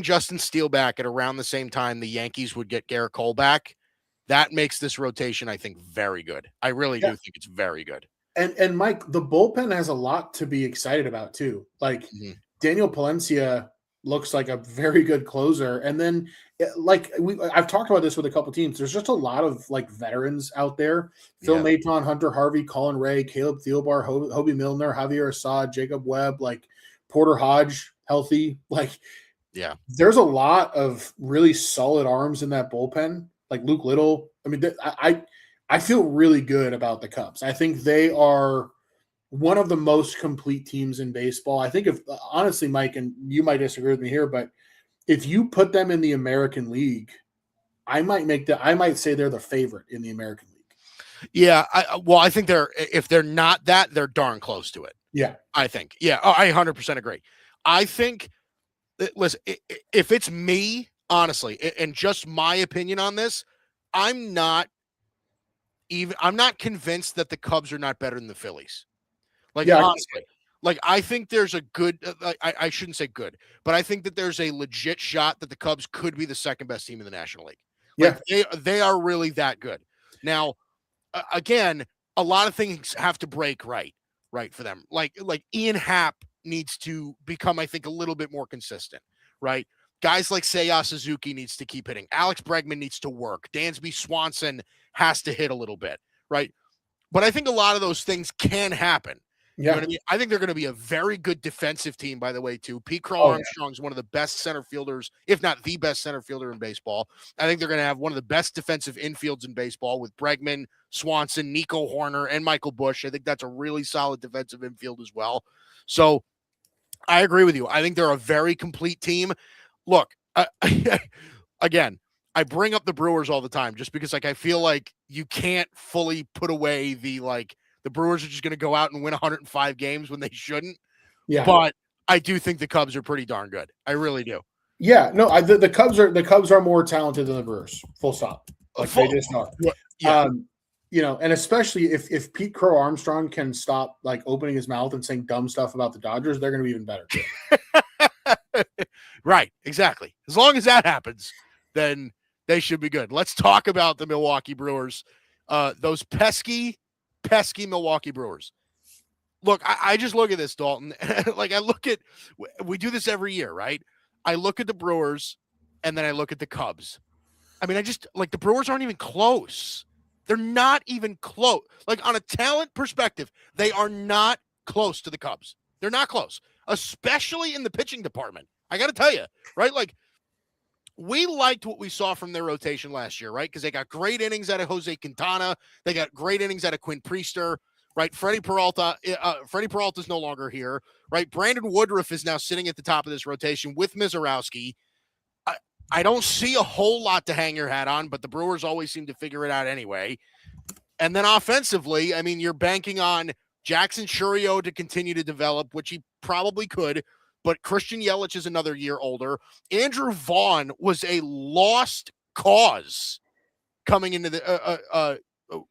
Justin Steele back at around the same time the Yankees would get Garrett Cole back, that makes this rotation, I think, very good. I really do think it's very good. And Mike, the bullpen has a lot to be excited about too. Like Daniel Palencia looks like a very good closer. And then I've talked about this with a couple teams. There's just a lot of like veterans out there. Phil Maton, Hunter Harvey, Colin Ray, Caleb Thielbar, Hobie Milner, Javier Assad, Jacob Webb, like Porter Hodge, healthy. Like, there's a lot of really solid arms in that bullpen. Like Luke Little. I mean, I feel really good about the Cubs. I think they are one of the most complete teams in baseball. I think honestly, Mike, and you might disagree with me here, but if you put them in the American League, I might say they're the favorite in the American League. Yeah. I think if they're not that, they're darn close to it. Yeah. I think. Yeah. I 100% agree. I think listen, if it's me, honestly, and just my opinion on this, I'm not convinced that the Cubs are not better than the Phillies. Like, honestly, Like, I think there's a good, I shouldn't say good, but I think that there's a legit shot that the Cubs could be the second best team in the National League. Like, they are really that good. Now, again, a lot of things have to break right for them. Like Ian Happ needs to become, I think, a little bit more consistent, right? Guys like Seiya Suzuki needs to keep hitting. Alex Bregman needs to work. Dansby Swanson has to hit a little bit, right? But I think a lot of those things can happen. You know what I mean? I think they're going to be a very good defensive team, by the way, too. Pete Crow Armstrong is one of the best center fielders, if not the best center fielder in baseball. I think they're going to have one of the best defensive infields in baseball with Bregman, Swanson, Nico Horner, and Michael Busch. I think that's a really solid defensive infield as well. So I agree with you. I think they're a very complete team. Look, again, I bring up the Brewers all the time just because, like, I feel like you can't fully put away the Brewers are just going to go out and win 105 games when they shouldn't. Yeah. But I do think the Cubs are pretty darn good. I really do. Yeah. No, the Cubs are more talented than the Brewers. Full stop. Like, they just are. Yeah. And especially if Pete Crow Armstrong can stop, like, opening his mouth and saying dumb stuff about the Dodgers, they're going to be even better. Right. Exactly. As long as that happens, then they should be good. Let's talk about the Milwaukee Brewers. Those pesky Milwaukee Brewers. Look, I just look at this, Dalton. Like, we do this every year, right? I look at the Brewers and then I look at the Cubs. I mean, the Brewers aren't even close. They're not even close. Like, on a talent perspective, they are not close to the Cubs. They're not close, especially in the pitching department. I got to tell you, right? Like, we liked what we saw from their rotation last year, right? Because they got great innings out of Jose Quintana. They got great innings out of Quinn Priester, right? Freddie Peralta's no longer here, right? Brandon Woodruff is now sitting at the top of this rotation with Mizorowski. I don't see a whole lot to hang your hat on, but the Brewers always seem to figure it out anyway. And then offensively, I mean, you're banking on Jackson Chourio to continue to develop, which he probably could, but Christian Yelich is another year older. Andrew Vaughn was a lost cause coming into the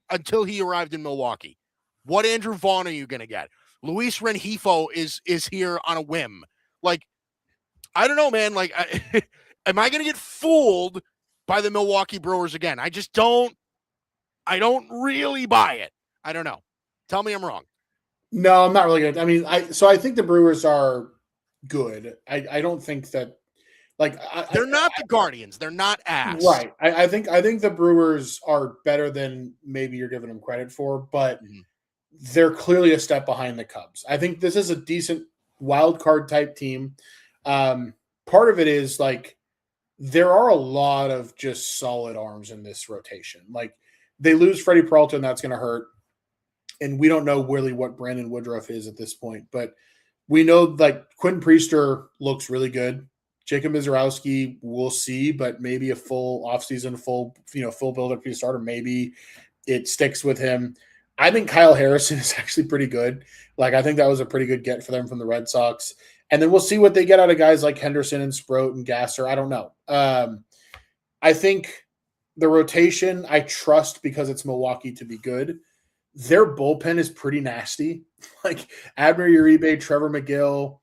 until he arrived in Milwaukee. What Andrew Vaughn are you going to get? Luis Rengifo is here on a whim. Like, I don't know, man. Like, am I going to get fooled by the Milwaukee Brewers again? I don't really buy it. I don't know. Tell me I'm wrong. No, I'm not really good. I mean, I think the Brewers are good. I don't think that, like, they're not the Guardians. They're not ass. Right. I think the Brewers are better than maybe you're giving them credit for, but they're clearly a step behind the Cubs. I think this is a decent wild card type team. Part of it is, like, there are a lot of just solid arms in this rotation. Like, they lose Freddie Peralta, and that's going to hurt. And we don't know really what Brandon Woodruff is at this point, but we know, like, Quinn Priester looks really good. Jacob Mizorowski, we'll see, but maybe a full offseason, full build-up to starter. Maybe it sticks with him. I think Kyle Harrison is actually pretty good. Like, I think that was a pretty good get for them from the Red Sox. And then we'll see what they get out of guys like Henderson and Sproat and Gasser. I don't know. I think the rotation I trust because it's Milwaukee to be good. Their bullpen is pretty nasty. Like, Abner Uribe, Trevor McGill,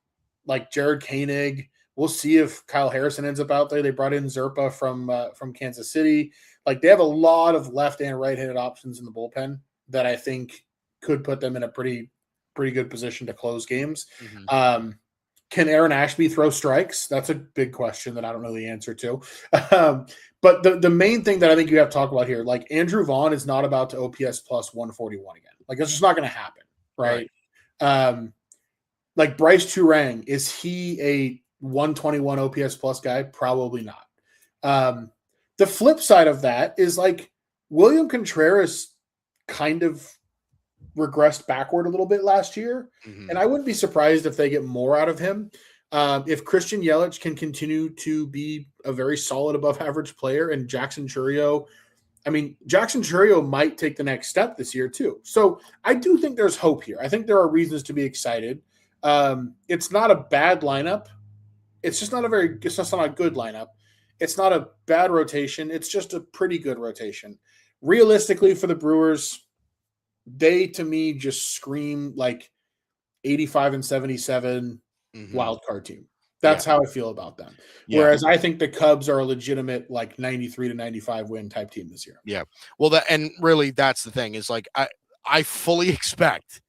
like Jared Koenig. We'll see if Kyle Harrison ends up out there. They brought in Zerpa from Kansas City. Like, they have a lot of left and right-handed options in the bullpen that I think could put them in a pretty good position to close games. Can Aaron Ashby throw strikes? That's a big question that I don't know the answer to. But the main thing that I think you have to talk about here, like, Andrew Vaughn is not about to OPS plus 141 again. Like, that's just not going to happen, right? Like, Bryce Turang, is he a 121 OPS plus guy? Probably not. The flip side of that is, like, William Contreras kind of regressed backward a little bit last year, and I wouldn't be surprised if they get more out of him. If Christian Yelich can continue to be a very solid above average player, and Jackson Chourio might take the next step this year too. So I do think there's hope here. I think there are reasons to be excited. It's not a bad lineup. It's just not a good lineup. It's not a bad rotation. It's just a pretty good rotation. Realistically, for the Brewers, they, to me, just scream, like, 85 and 77 wild card team. That's how I feel about them. Yeah. Whereas I think the Cubs are a legitimate 93 to 95 win type team this year. Yeah. Well, and really that's the thing is I fully expect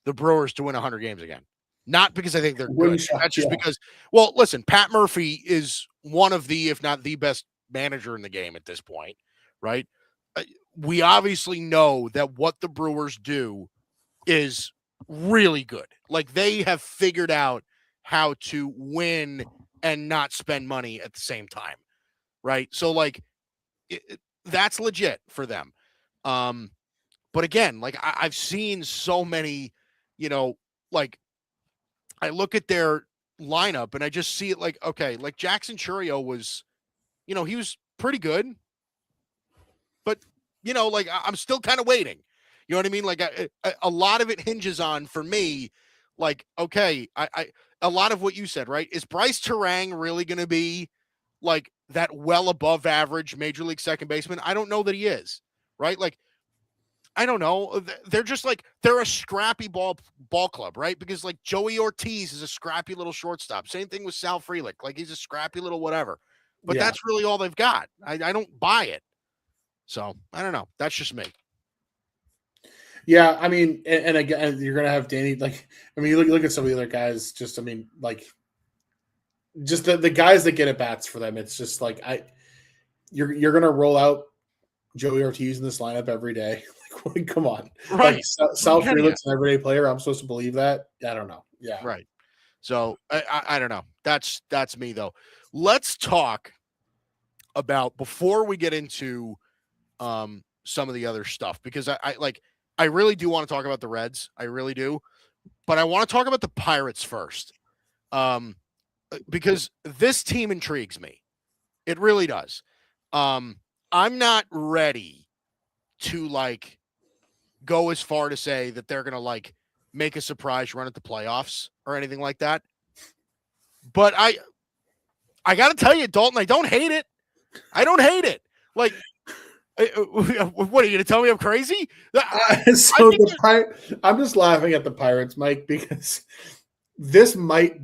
the Brewers to win 100 games again. Not because I think they're good. That's just because, well, listen, Pat Murphy is one of the, if not the best manager in the game at this point, right? We obviously know that what the Brewers do is really good. Like they have figured out how to win and not spend money at the same time, right? So that's legit for them. But again, I've seen so many, I look at their lineup and I just see it okay, Jackson Chourio was, he was pretty good, but I'm still kind of waiting. You know what I mean? A lot of it hinges on, for me, okay, a lot of what you said, right? Is Bryce Terang really going to be that well above average major league second baseman? I don't know that he is, right? I don't know. They're just they're a scrappy ball club, right? Because Joey Ortiz is a scrappy little shortstop. Same thing with Sal Frelick. He's a scrappy little whatever. But that's really all they've got. I don't buy it. So I don't know. That's just me. Yeah, I mean, and again, you're gonna have Danny. You look at some of the other guys. Just the guys that get at bats for them. It's just you're gonna roll out Joey Ortiz in this lineup every day. Come on, right? Sal Frelick's an everyday player. I'm supposed to believe that? I don't know. Yeah, right. So I don't know. That's me though. Let's talk about, before we get into some of the other stuff, because I really do want to talk about the Reds. I really do. But I want to talk about the Pirates first. Because this team intrigues me. It really does. I'm not ready to go as far to say that they're going to make a surprise run at the playoffs or anything like that. But I got to tell you, Dalton, I don't hate it. I don't hate it. What are you going to tell me I'm crazy? I'm just laughing at the Pirates, Mike, because this might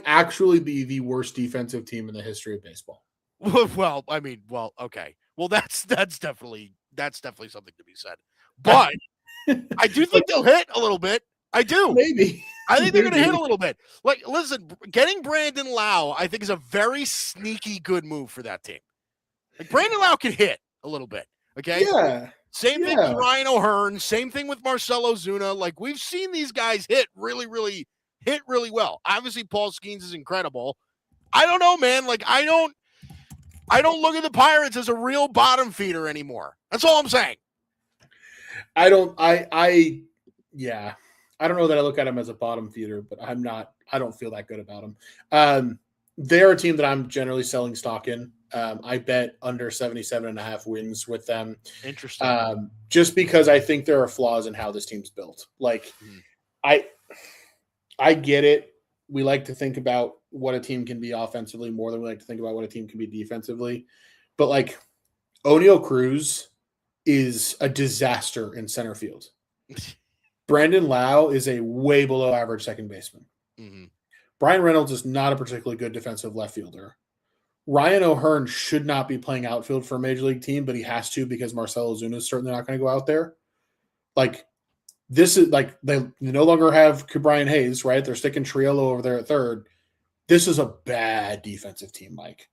actually be the worst defensive team in the history of baseball. Well, I mean, okay. Well, that's definitely something to be said. But I do think they'll hit a little bit. I do. Maybe. I think they're going to hit a little bit. Listen, getting Brandon Lau, I think, is a very sneaky good move for that team. Brandon Lau can hit a little bit. Okay. Yeah. Same thing with Ryan O'Hearn. Same thing with Marcell Ozuna. We've seen these guys hit really well. Obviously, Paul Skeens is incredible. I don't know, man. I don't look at the Pirates as a real bottom feeder anymore. That's all I'm saying. I don't know that I look at them as a bottom feeder, but I don't feel that good about them. They're a team that I'm generally selling stock in. I bet under 77.5 wins with them. Interesting. Just because I think there are flaws in how this team's built. I get it. We like to think about what a team can be offensively more than we like to think about what a team can be defensively. But Oneil Cruz is a disaster in center field. Brandon Lau is a way below average second baseman. Mm-hmm. Brian Reynolds is not a particularly good defensive left fielder. Ryan O'Hearn should not be playing outfield for a major league team, but he has to because Marcell Ozuna is certainly not going to go out there. This is they no longer have Brian Hayes, right? They're sticking Triolo over there at third. This is a bad defensive team, Mike.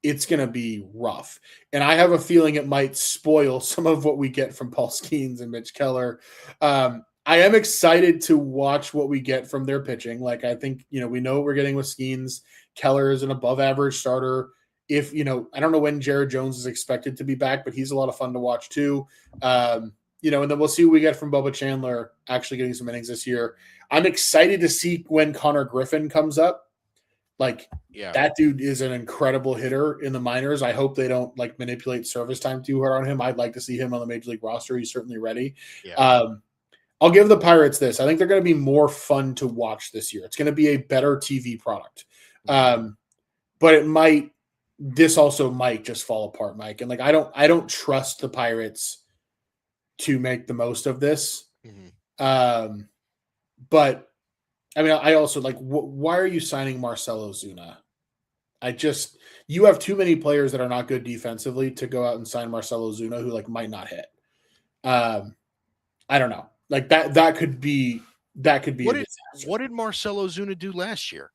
It's going to be rough. And I have a feeling it might spoil some of what we get from Paul Skeens and Mitch Keller. I am excited to watch what we get from their pitching. I think, we know what we're getting with Skeens. Keller is an above average starter. I don't know when Jared Jones is expected to be back, but he's a lot of fun to watch too. And then we'll see what we get from Bubba Chandler actually getting some innings this year. I'm excited to see when Connor Griffin comes up. That dude is an incredible hitter in the minors. I hope they don't manipulate service time too hard on him. I'd like to see him on the major league roster. He's certainly ready. Yeah. I'll give the Pirates this. I think they're going to be more fun to watch this year. It's going to be a better TV product. But this also might just fall apart, Mike. And I don't trust the Pirates to make the most of this. Mm-hmm. But I mean, I also like, why are you signing Marcell Ozuna? You have too many players that are not good defensively to go out and sign Marcell Ozuna, who like might not hit. I don't know. Like that could be a disaster. What did Marcell Ozuna do last year?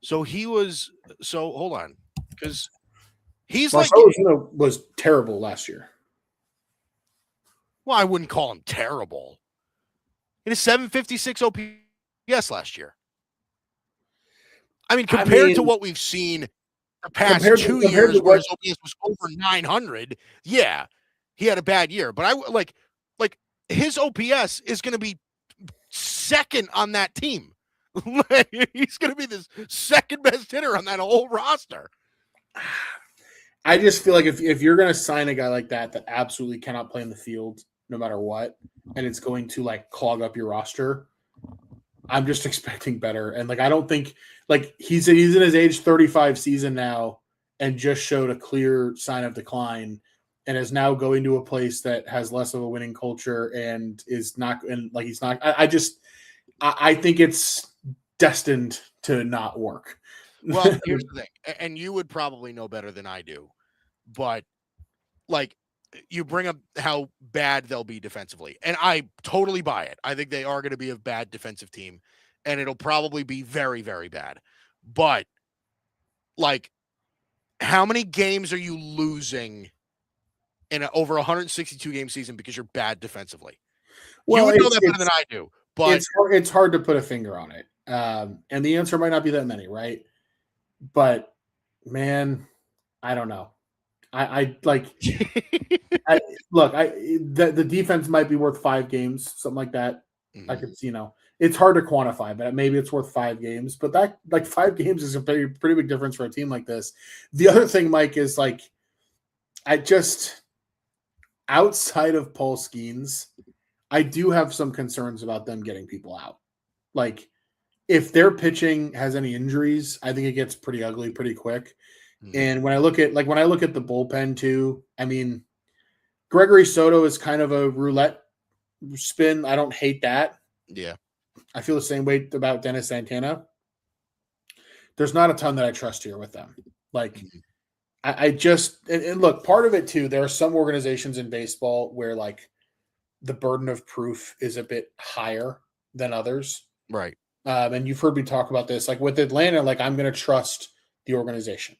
So hold on, because Marcell Ozuna was terrible last year. Well, I wouldn't call him terrible. He had a 756 OPS last year. I mean, compared to what we've seen the past 2 years where his OPS was over 900, yeah, he had a bad year. But I like his OPS is going to be second on that team. He's going to be the second best hitter on that whole roster. I just feel like if you're going to sign a guy like that absolutely cannot play in the field no matter what, and it's going to like clog up your roster, I'm just expecting better. And like I don't think like he's in his age 35 season now and just showed a clear sign of decline and is now going to a place that has less of a winning culture and is not and like he's not. I think it's destined to not work. Well, here's the thing, and you would probably know better than I do, but like you bring up how bad they'll be defensively, and I totally buy it. I think they are going to be a bad defensive team, and it'll probably be very, very bad. But like, how many games are you losing in an over 162 game season because you're bad defensively? Well, you would know that better than I do, but it's hard to put a finger on it. And the answer might not be that many, right? But man, I don't know. I like the defense might be worth 5 games, something like that. Mm-hmm. I could, it's hard to quantify, but maybe it's worth 5 games. But that like 5 games is a pretty big difference for a team like this. The other thing, Mike, is like outside of Paul Skeens, I do have some concerns about them getting people out. Like, if their pitching has any injuries, I think it gets pretty ugly pretty quick. Mm-hmm. And when I look at the bullpen too, I mean, Gregory Soto is kind of a roulette spin. I don't hate that. Yeah. I feel the same way about Dennis Santana. There's not a ton that I trust here with them. Like, mm-hmm. I just and look, part of it too, there are some organizations in baseball where like the burden of proof is a bit higher than others. Right. And you've heard me talk about this, like with Atlanta, like I'm going to trust the organization,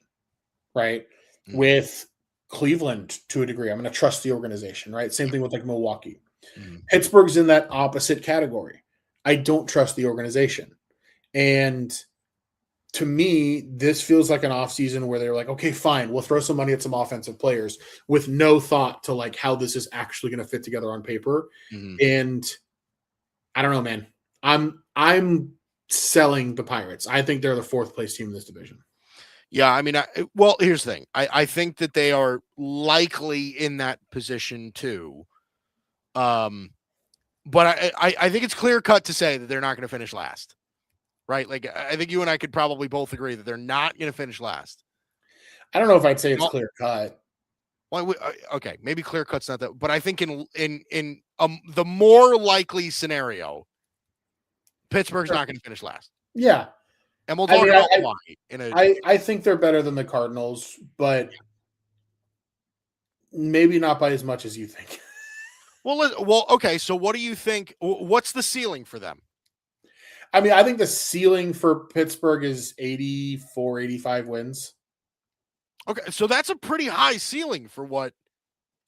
right? Mm-hmm. With Cleveland, to a degree, I'm going to trust the organization, right? Same thing with like Milwaukee. Mm-hmm. Pittsburgh's in that opposite category. I don't trust the organization. And to me, this feels like an offseason where they're like, okay, fine, we'll throw some money at some offensive players with no thought to like how this is actually going to fit together on paper. Mm-hmm. And I don't know, man. I'm selling the Pirates. I think they're the 4th place team in this division. Yeah, I mean, here's the thing. I think that they are likely in that position too. But I think it's clear cut to say that they're not going to finish last. Right? Like, I think you and I could probably both agree that they're not going to finish last. I don't know if I'd say it's clear cut. Well, okay, maybe clear cut's not that, but I think in the more likely scenario, Pittsburgh's not going to finish last. Yeah. And we'll talk about why. I think they're better than the Cardinals, but maybe not by as much as you think. Well, okay. So what do you think? What's the ceiling for them? I mean, I think the ceiling for Pittsburgh is 84, 85 wins. Okay, so that's a pretty high ceiling for what?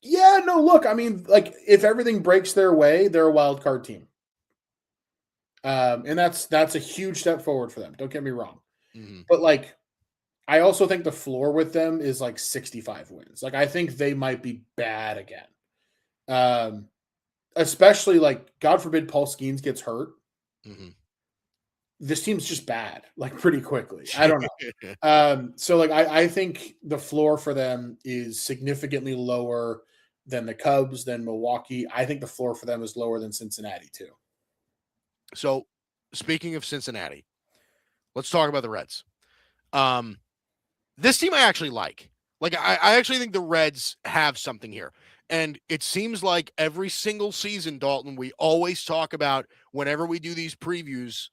Yeah, no, look, I mean, like, if everything breaks their way, they're a wild card team. And that's a huge step forward for them. Don't get me wrong. Mm-hmm. But like, I also think the floor with them is like 65 wins. Like, I think they might be bad again. Especially like, God forbid Paul Skeens gets hurt. Mm-hmm. This team's just bad, like pretty quickly. I don't know. So like, I think the floor for them is significantly lower than the Cubs, than Milwaukee. I think the floor for them is lower than Cincinnati too. So, speaking of Cincinnati, let's talk about the Reds. This team I actually like. Like, I actually think the Reds have something here. And it seems like every single season, Dalton, we always talk about whenever we do these previews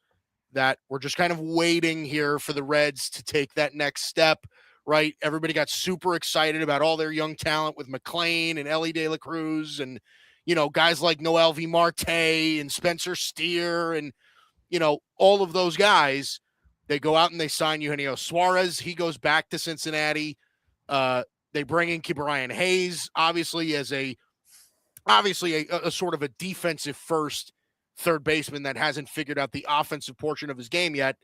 that we're just kind of waiting here for the Reds to take that next step, right? Everybody got super excited about all their young talent with McLean and Ellie De La Cruz and, guys like Noel V. Marte and Spencer Steer and, all of those guys. They go out and they sign Eugenio Suarez. He goes back to Cincinnati. They bring in Brian Hayes, obviously, as a sort of a defensive first third baseman that hasn't figured out the offensive portion of his game yet.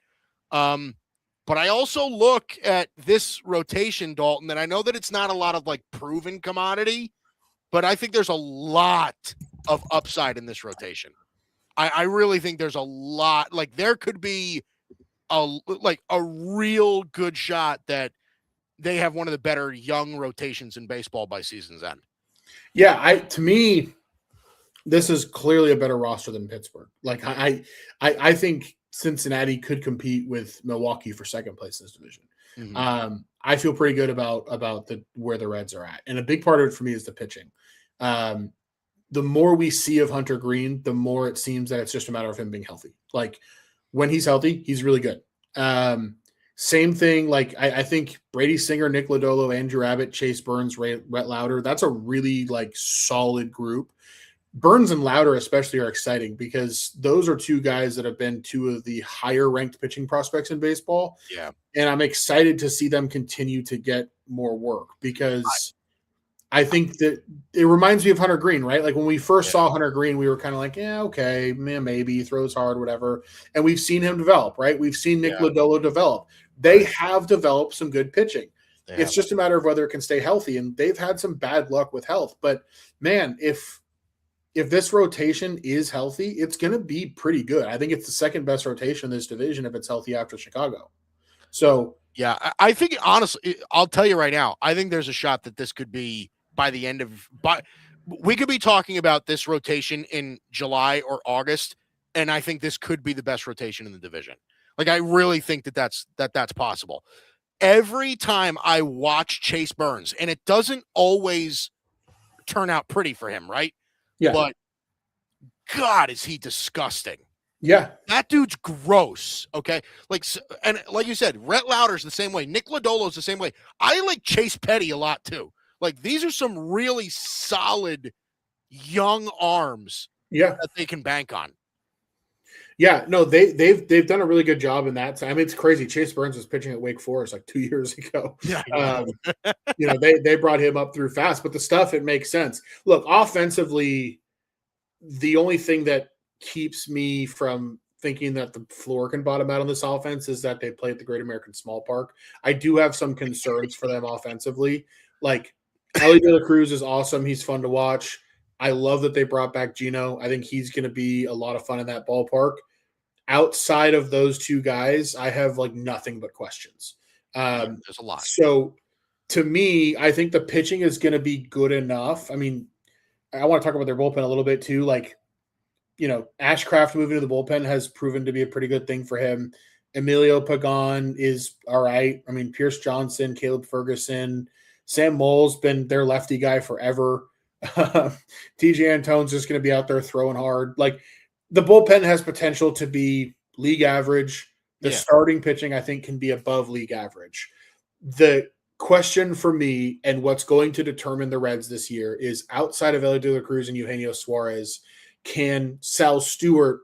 But I also look at this rotation, Dalton, and I know that it's not a lot of like proven commodity, but I think there's a lot of upside in this rotation. I really think there's a lot. Like there could be a real good shot that they have one of the better young rotations in baseball by season's end. Yeah, to me, this is clearly a better roster than Pittsburgh. Like I think Cincinnati could compete with Milwaukee for second place in this division. Mm-hmm. I feel pretty good about where the Reds are at, and a big part of it for me is the pitching. The more we see of Hunter Green, the more it seems that it's just a matter of him being healthy. Like when he's healthy, he's really good. Same thing. Like I think Brady Singer, Nick Lodolo, Andrew Abbott, Chase Burns, Rhett Lauder. That's a really like solid group. Burns and Lauder especially are exciting because those are two guys that have been two of the higher ranked pitching prospects in baseball. Yeah. And I'm excited to see them continue to get more work because I think that it reminds me of Hunter Green, right? Like when we first saw Hunter Green, we were kind of like, yeah, okay, man, maybe he throws hard, whatever. And we've seen him develop, right? We've seen Nick Lodolo develop. They have developed some good pitching. It's just a matter of whether it can stay healthy. And they've had some bad luck with health. But man, if this rotation is healthy, it's going to be pretty good. I think it's the second best rotation in this division if it's healthy after Chicago. So yeah, I think honestly, I'll tell you right now, I think there's a shot that this could be by the end of we could be talking about this rotation in July or August, and I think this could be the best rotation in the division. Like I really think that's possible. Every time I watch Chase Burns, and it doesn't always turn out pretty for him, right? Yeah. But God, is he disgusting. Yeah. That dude's gross. Okay. And like you said, Rhett Lauder's the same way. Nick Lodolo's the same way. I like Chase Petty a lot too. Like these are some really solid young arms that they can bank on. Yeah, no, they've done a really good job in that. I mean, it's crazy. Chase Burns was pitching at Wake Forest like 2 years ago. Yeah, they brought him up through fast, but the stuff, it makes sense. Look, offensively, the only thing that keeps me from thinking that the floor can bottom out on this offense is that they play at the Great American Small Park. I do have some concerns for them offensively. Like Ellie De La Cruz is awesome. He's fun to watch. I love that they brought back Gino. I think he's going to be a lot of fun in that ballpark. Outside of those two guys, I have like nothing but questions. There's a lot. So to me, I think the pitching is going to be good enough. I mean, I want to talk about their bullpen a little bit too. Like, Ashcraft moving to the bullpen has proven to be a pretty good thing for him. Emilio Pagan is all right. I mean, Pierce Johnson, Caleb Ferguson, Sam Moll's been their lefty guy forever. TJ Antone's just going to be out there throwing hard. Like the bullpen has potential to be league average. The starting pitching, I think, can be above league average. The question for me and what's going to determine the Reds this year is outside of Ellie De La Cruz and Eugenio Suarez, can Sal Stewart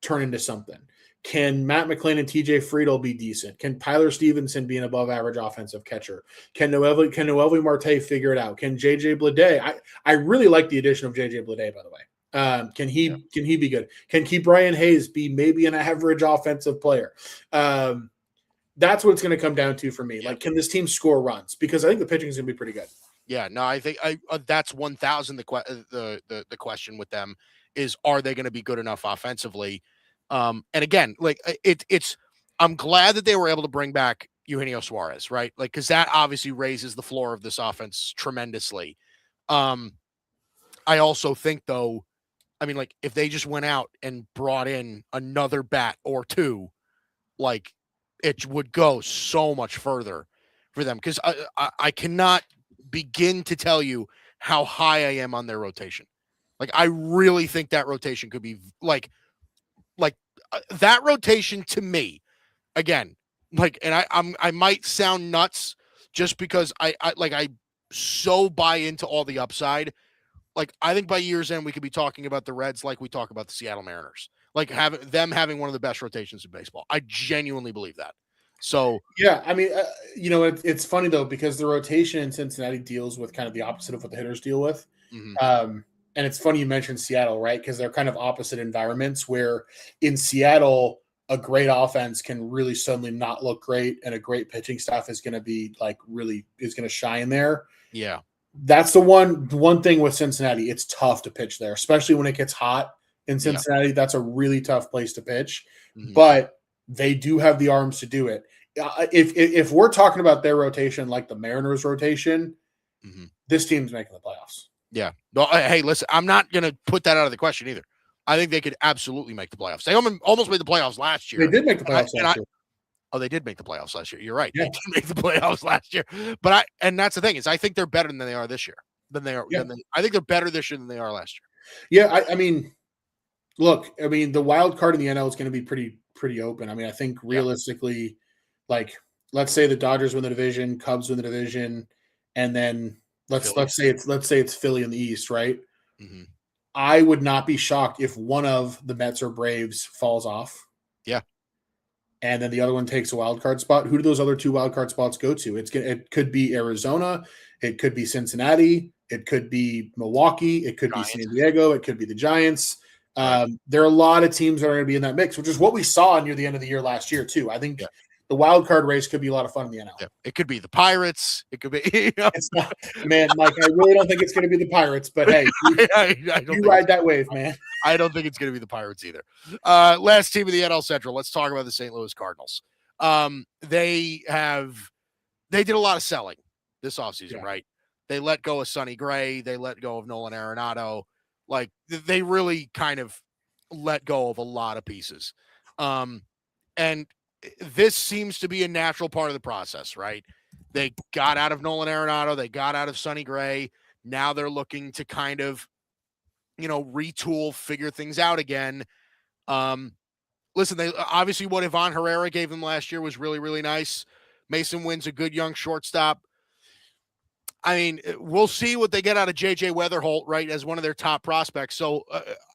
turn into something? Can Matt McLean and TJ Friedel be decent? Can Tyler Stevenson be an above average offensive catcher? Can Noelvi Marte figure it out? Can JJ Bleday? I really like the addition of JJ Bleday, by the way. Can he be good? Can Brian Hayes be maybe an average offensive player? That's what it's going to come down to for me. Like, can this team score runs? Because I think the pitching is going to be pretty good. Yeah, no, I think that's 1,000 the question with them is, are they going to be good enough offensively? And again, like I'm glad that they were able to bring back Eugenio Suarez, right? Like, cause that obviously raises the floor of this offense tremendously. I also think though, I mean, like if they just went out and brought in another bat or two, like it would go so much further for them. Cause I cannot begin to tell you how high I am on their rotation. Like, I really think that rotation could be like that rotation to me, again, like, and I might sound nuts just because I so buy into all the upside. Like, I think by year's end, we could be talking about the Reds like we talk about the Seattle Mariners, like having one of the best rotations in baseball. I genuinely believe that. So yeah, I mean, it's funny though, because the rotation in Cincinnati deals with kind of the opposite of what the hitters deal with. And it's funny you mentioned Seattle, right? Because they're kind of opposite environments, where in Seattle, a great offense can really suddenly not look great, and a great pitching staff is going to be like really is going to shine there. Yeah. That's the one thing with Cincinnati. It's tough to pitch there, especially when it gets hot in Cincinnati. Yeah. That's a really tough place to pitch, but they do have the arms to do it. If we're talking about their rotation like the Mariners rotation, this team's making the playoffs. Yeah. No, hey, listen, I'm not going to put that out of the question either. I think they could absolutely make the playoffs. They almost made the playoffs last year. They did make the playoffs last year. Oh, they did make the playoffs last year. You're right. Yeah. They did make the playoffs last year. But and that's the thing, is I think they're better than they are this year. I think they're better this year than they are last year. Yeah, I mean, look, the wild card in the NL is going to be pretty open. I mean, I think realistically, like, let's say the Dodgers win the division, Cubs win the division, and then let's say it's Philly in the East, right? I would not be shocked if one of the Mets or Braves falls off. Yeah. And then the other one takes a wild card spot. Who do those other two wild card spots go to? It could be Arizona, it could be Cincinnati, it could be Milwaukee, it could be San Diego, it could be the Giants. There are a lot of teams that are going to be in that mix, which is what we saw near the end of the year last year too. I think the wild card race could be a lot of fun in the NL. Yeah. It could be the Pirates. It could be. It's not, man, Mike. I really don't think it's going to be the Pirates, but hey, you ride that wave, man. I don't think it's going to be the Pirates either. Last team of the NL Central. Let's talk about the St. Louis Cardinals. They did a lot of selling this offseason, right? They let go of Sonny Gray. They let go of Nolan Arenado. Like, they really kind of let go of a lot of pieces. And this seems to be a natural part of the process, right? They got out of Nolan Arenado. They got out of Sonny Gray. Now they're looking to kind of, retool, figure things out again. Listen, they obviously what Ivan Herrera gave them last year was really, really nice. Mason Wynn's a good young shortstop. I mean, we'll see what they get out of J.J. Weatherholt, right, as one of their top prospects. So,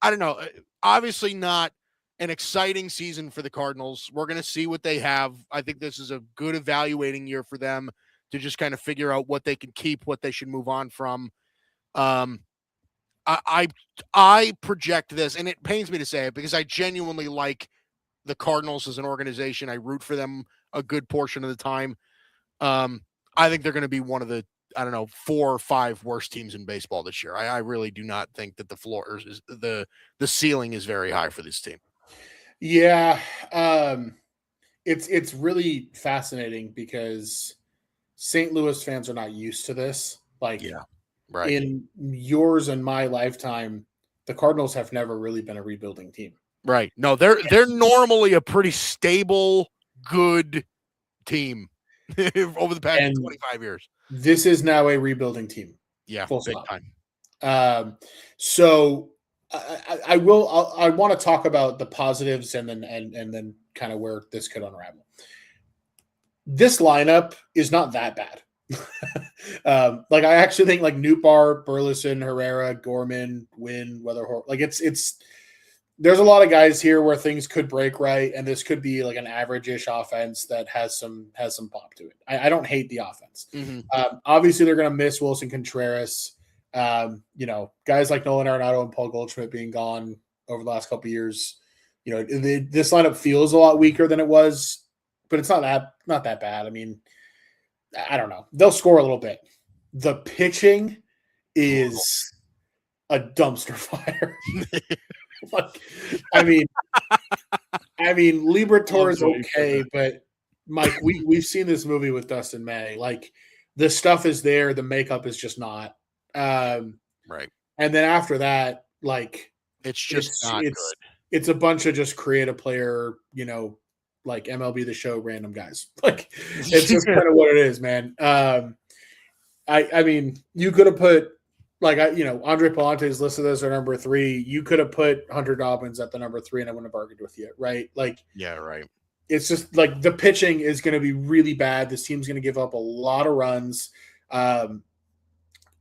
I don't know. Obviously not an exciting season for the Cardinals. We're going to see what they have. I think this is a good evaluating year for them to just kind of figure out what they can keep, what they should move on from. I project this, and it pains me to say it because I genuinely like the Cardinals as an organization. I root for them a good portion of the time. I think they're going to be one of the 4 or 5 worst teams in baseball this year. I really do not think that the floor is the ceiling is very high for this team. Yeah. It's really fascinating because St. Louis fans are not used to this. Like, right. In yours and my lifetime, the Cardinals have never really been a rebuilding team. Right. No, they're normally a pretty stable, good team over the past 25 years. This is now a rebuilding team. Yeah, big time. So I want to talk about the positives and then kind of where this could unravel. This lineup is not that bad. Like, I actually think like Nootbaar, Burleson, Herrera, Gorman, Wynn, Weatherholt, like it's there's a lot of guys here where things could break right, and this could be like an average-ish offense that has some pop to it. I don't hate the offense. Obviously, they're going to miss Wilson Contreras. Guys like Nolan Arenado and Paul Goldschmidt being gone over the last couple of years. This lineup feels a lot weaker than it was, but it's not that bad. I mean, I don't know. They'll score a little bit. The pitching is a dumpster fire. I mean, Liberatore is okay, but Mike, we've seen this movie with Dustin May. Like, the stuff is there, the makeup is just not. Right. And then after that, like, it's not good. It's a bunch of just create a player, like MLB The Show random guys. Like, it's just kind of what it is, man. I mean, you could have put like Andre Palante is listed as our number 3. You could have put Hunter Dobbins at the number 3, and I wouldn't have argued with you, right? Like, yeah, right. It's just like the pitching is going to be really bad. This team's going to give up a lot of runs,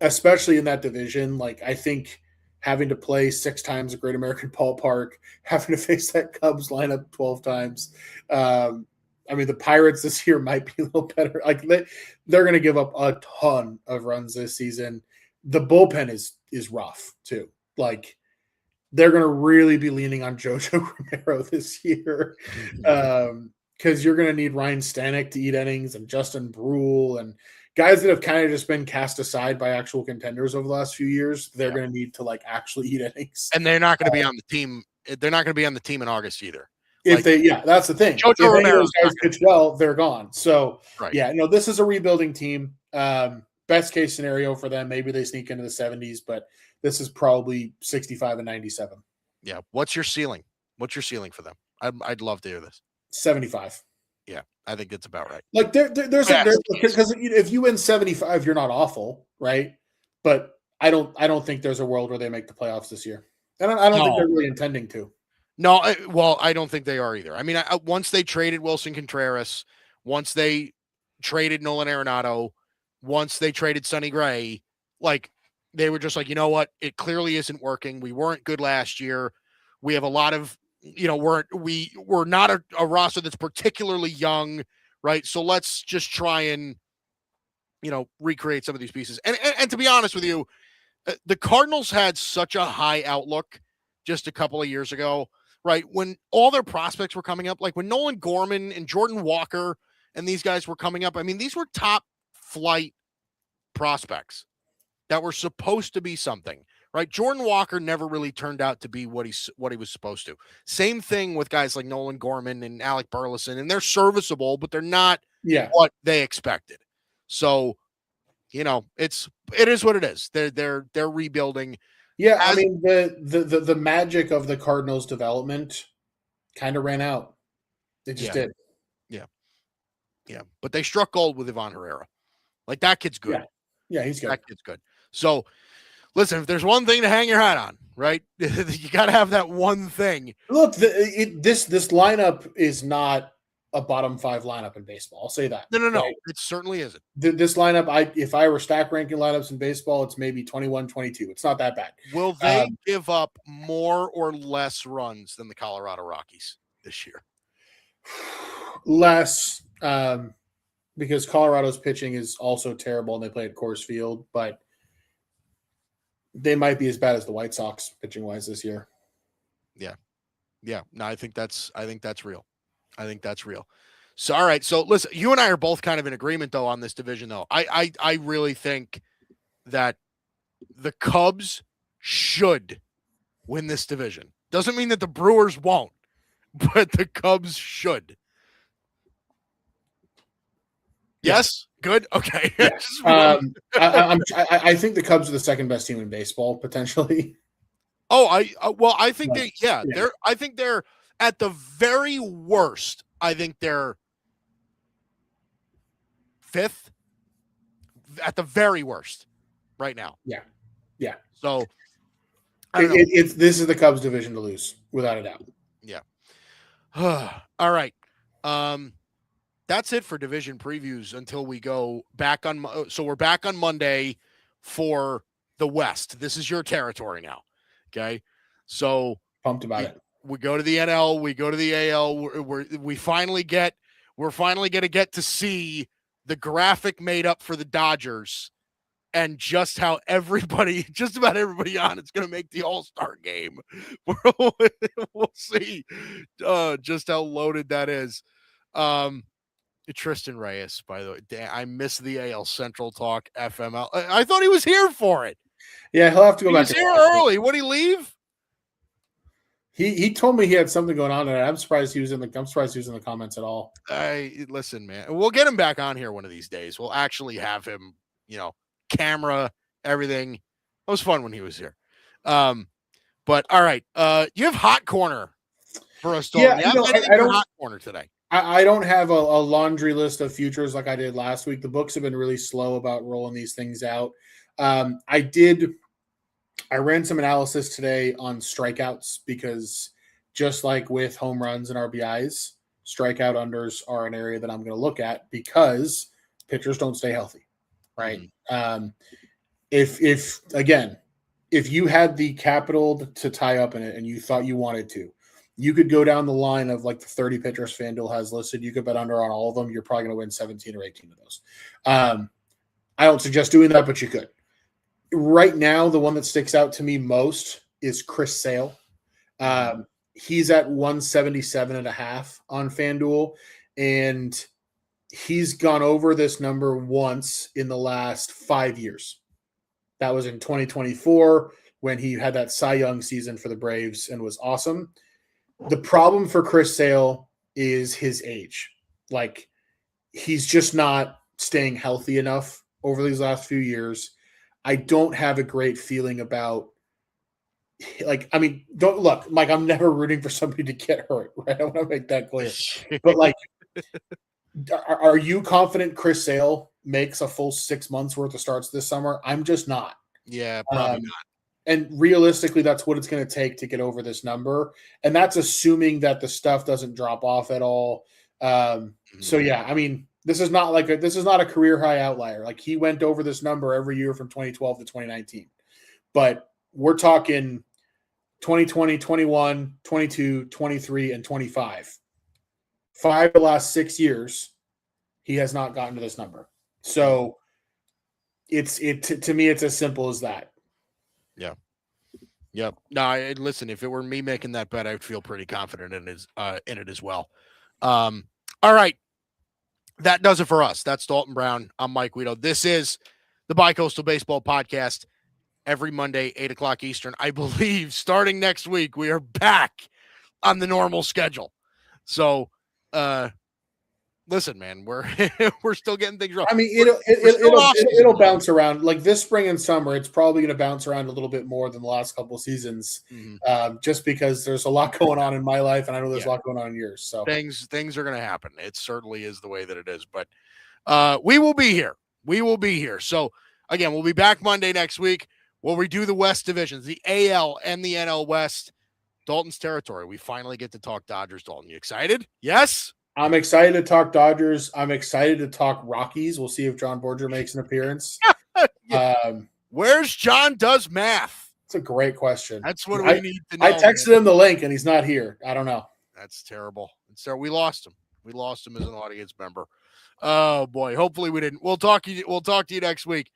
especially in that division. Like, I think having to play 6 times a Great American Ballpark, having to face that Cubs lineup 12 times. I mean, the Pirates this year might be a little better. Like, they're going to give up a ton of runs this season. The bullpen is rough too. Like, they're going to really be leaning on Jojo Romero this year, because you're going to need Ryan Stanek to eat innings and Justin Brule and guys that have kind of just been cast aside by actual contenders over the last few years. They're going to need to like actually eat innings, and they're not going to be on the team. They're not going to be on the team in August either. If that's the thing. Jojo if any Romero, of those guys pitch well, they're gone. So right. Yeah, no, this is a rebuilding team. Best case scenario for them, maybe they sneak into the 70s, but this is probably 65 and 97. Yeah. What's your ceiling? What's your ceiling for them? I'd love to hear this. 75. Yeah, I think it's about right. Like there's because if you win 75, you're not awful, right? But I don't think there's a world where they make the playoffs this year, and I don't think they're really intending to. No, I don't think they are either. I mean, once they traded Wilson Contreras, once they traded Nolan Arenado, once they traded Sonny Gray, like they were just like, you know what? It clearly isn't working. We weren't good last year. We have a lot of, we're not a roster that's particularly young, right? So let's just try and, recreate some of these pieces. And to be honest with you, the Cardinals had such a high outlook just a couple of years ago, right? When all their prospects were coming up, like when Nolan Gorman and Jordan Walker and these guys were coming up. I mean, these were top flight prospects that were supposed to be something, right? Jordan Walker never really turned out to be what he was supposed to. Same thing with guys like Nolan Gorman and Alec Burleson, and they're serviceable, but they're not what they expected. So, it is what it is. They're rebuilding. Yeah, I mean the magic of the Cardinals development kind of ran out. They just did. Yeah, but they struck gold with Ivan Herrera. Like, that kid's good. Yeah, he's good. That kid's good. So, listen, if there's one thing to hang your hat on, right? You got to have that one thing. Look, this lineup is not a bottom 5 lineup in baseball. I'll say that. No. Right? It certainly isn't. This lineup, if I were stack ranking lineups in baseball, it's maybe 21, 22. It's not that bad. Will they give up more or less runs than the Colorado Rockies this year? Less, because Colorado's pitching is also terrible and they play at Coors Field, but they might be as bad as the White Sox pitching wise this year. Yeah. No, I think that's real. So, all right. So listen, you and I are both kind of in agreement though on this division though. I really think that the Cubs should win this division. Doesn't mean that the Brewers won't, but the Cubs should. Yes. Good. Okay. Yeah. I think the Cubs are the second best team in baseball potentially. Oh, I think I think they're at the very worst. I think they're 5th at the very worst right now. Yeah. So this is the Cubs division to lose without a doubt. Yeah. All right. That's it for division previews until we go back on. So we're back on Monday for the West. This is your territory now. Okay. So pumped about it. We go to the NL, we go to the AL. We're finally going to get to see the graphic made up for the Dodgers and just how just about everybody on it's going to make the All-Star game. We'll see just how loaded that is. Tristan Reyes, by the way, I miss the AL Central talk FML. I thought he was here for it. Yeah, he'll have to go back. He was here early. Would he leave? He told me he had something going on, and I'm surprised he was in the comments at all. Listen, man, we'll get him back on here one of these days. We'll actually have him, camera, everything. It was fun when he was here. But all right, you have Hot Corner for us. Yeah, I don't Hot Corner today. I don't have a laundry list of futures like I did last week. The books have been really slow about rolling these things out. I did I ran some analysis today on strikeouts because just like with home runs and RBIs, strikeout unders are an area that I'm going to look at because pitchers don't stay healthy, right? Mm-hmm. If you had the capital to tie up in it and you thought you wanted to, you could go down the line of like the 30 pitchers FanDuel has listed. You could bet under on all of them. You're probably going to win 17 or 18 of those. I don't suggest doing that, but you could. Right now, the one that sticks out to me most is Chris Sale. He's at 177.5 on FanDuel, and he's gone over this number once in the last 5 years. That was in 2024 when he had that Cy Young season for the Braves and was awesome. The problem for Chris Sale is his age. Like, he's just not staying healthy enough over these last few years. I don't have a great feeling about, don't look, Mike, I'm never rooting for somebody to get hurt, right? I want to make that clear. But are you confident Chris Sale makes a full 6 months worth of starts this summer? I'm just not. Yeah, probably not. And realistically, that's what it's going to take to get over this number. And that's assuming that the stuff doesn't drop off at all. So yeah, I mean, this is not a career high outlier. Like, he went over this number every year from 2012 to 2019. But we're talking 2020, 21, 22, 23, and 25. 5 of the last 6 years, he has not gotten to this number. So to me, it's as simple as that. Yeah. Yep. No, listen, if it were me making that bet, I would feel pretty confident in it as well. All right. That does it for us. That's Dalton Brown. I'm Mike Guido. This is the Bicoastal Baseball Podcast. Every Monday, 8 o'clock Eastern. I believe starting next week, we are back on the normal schedule. So, listen, man, we're still getting things wrong. I mean, it'll bounce around. Like this spring and summer, it's probably going to bounce around a little bit more than the last couple of seasons, just because there's a lot going on in my life, and I know there's a lot going on in yours. So things are going to happen. It certainly is the way that it is. But we will be here. We will be here. So again, we'll be back Monday next week. We'll redo the West divisions, the AL and the NL West. Dalton's territory. We finally get to talk Dodgers. Dalton, you excited? Yes. I'm excited to talk Dodgers. I'm excited to talk Rockies. We'll see if John Borger makes an appearance. Where's John Does Math? It's a great question. That's what we need to know. I texted him the link, and he's not here. I don't know. That's terrible. So we lost him. We lost him as an audience member. Oh boy. Hopefully we didn't. We'll talk to you next week.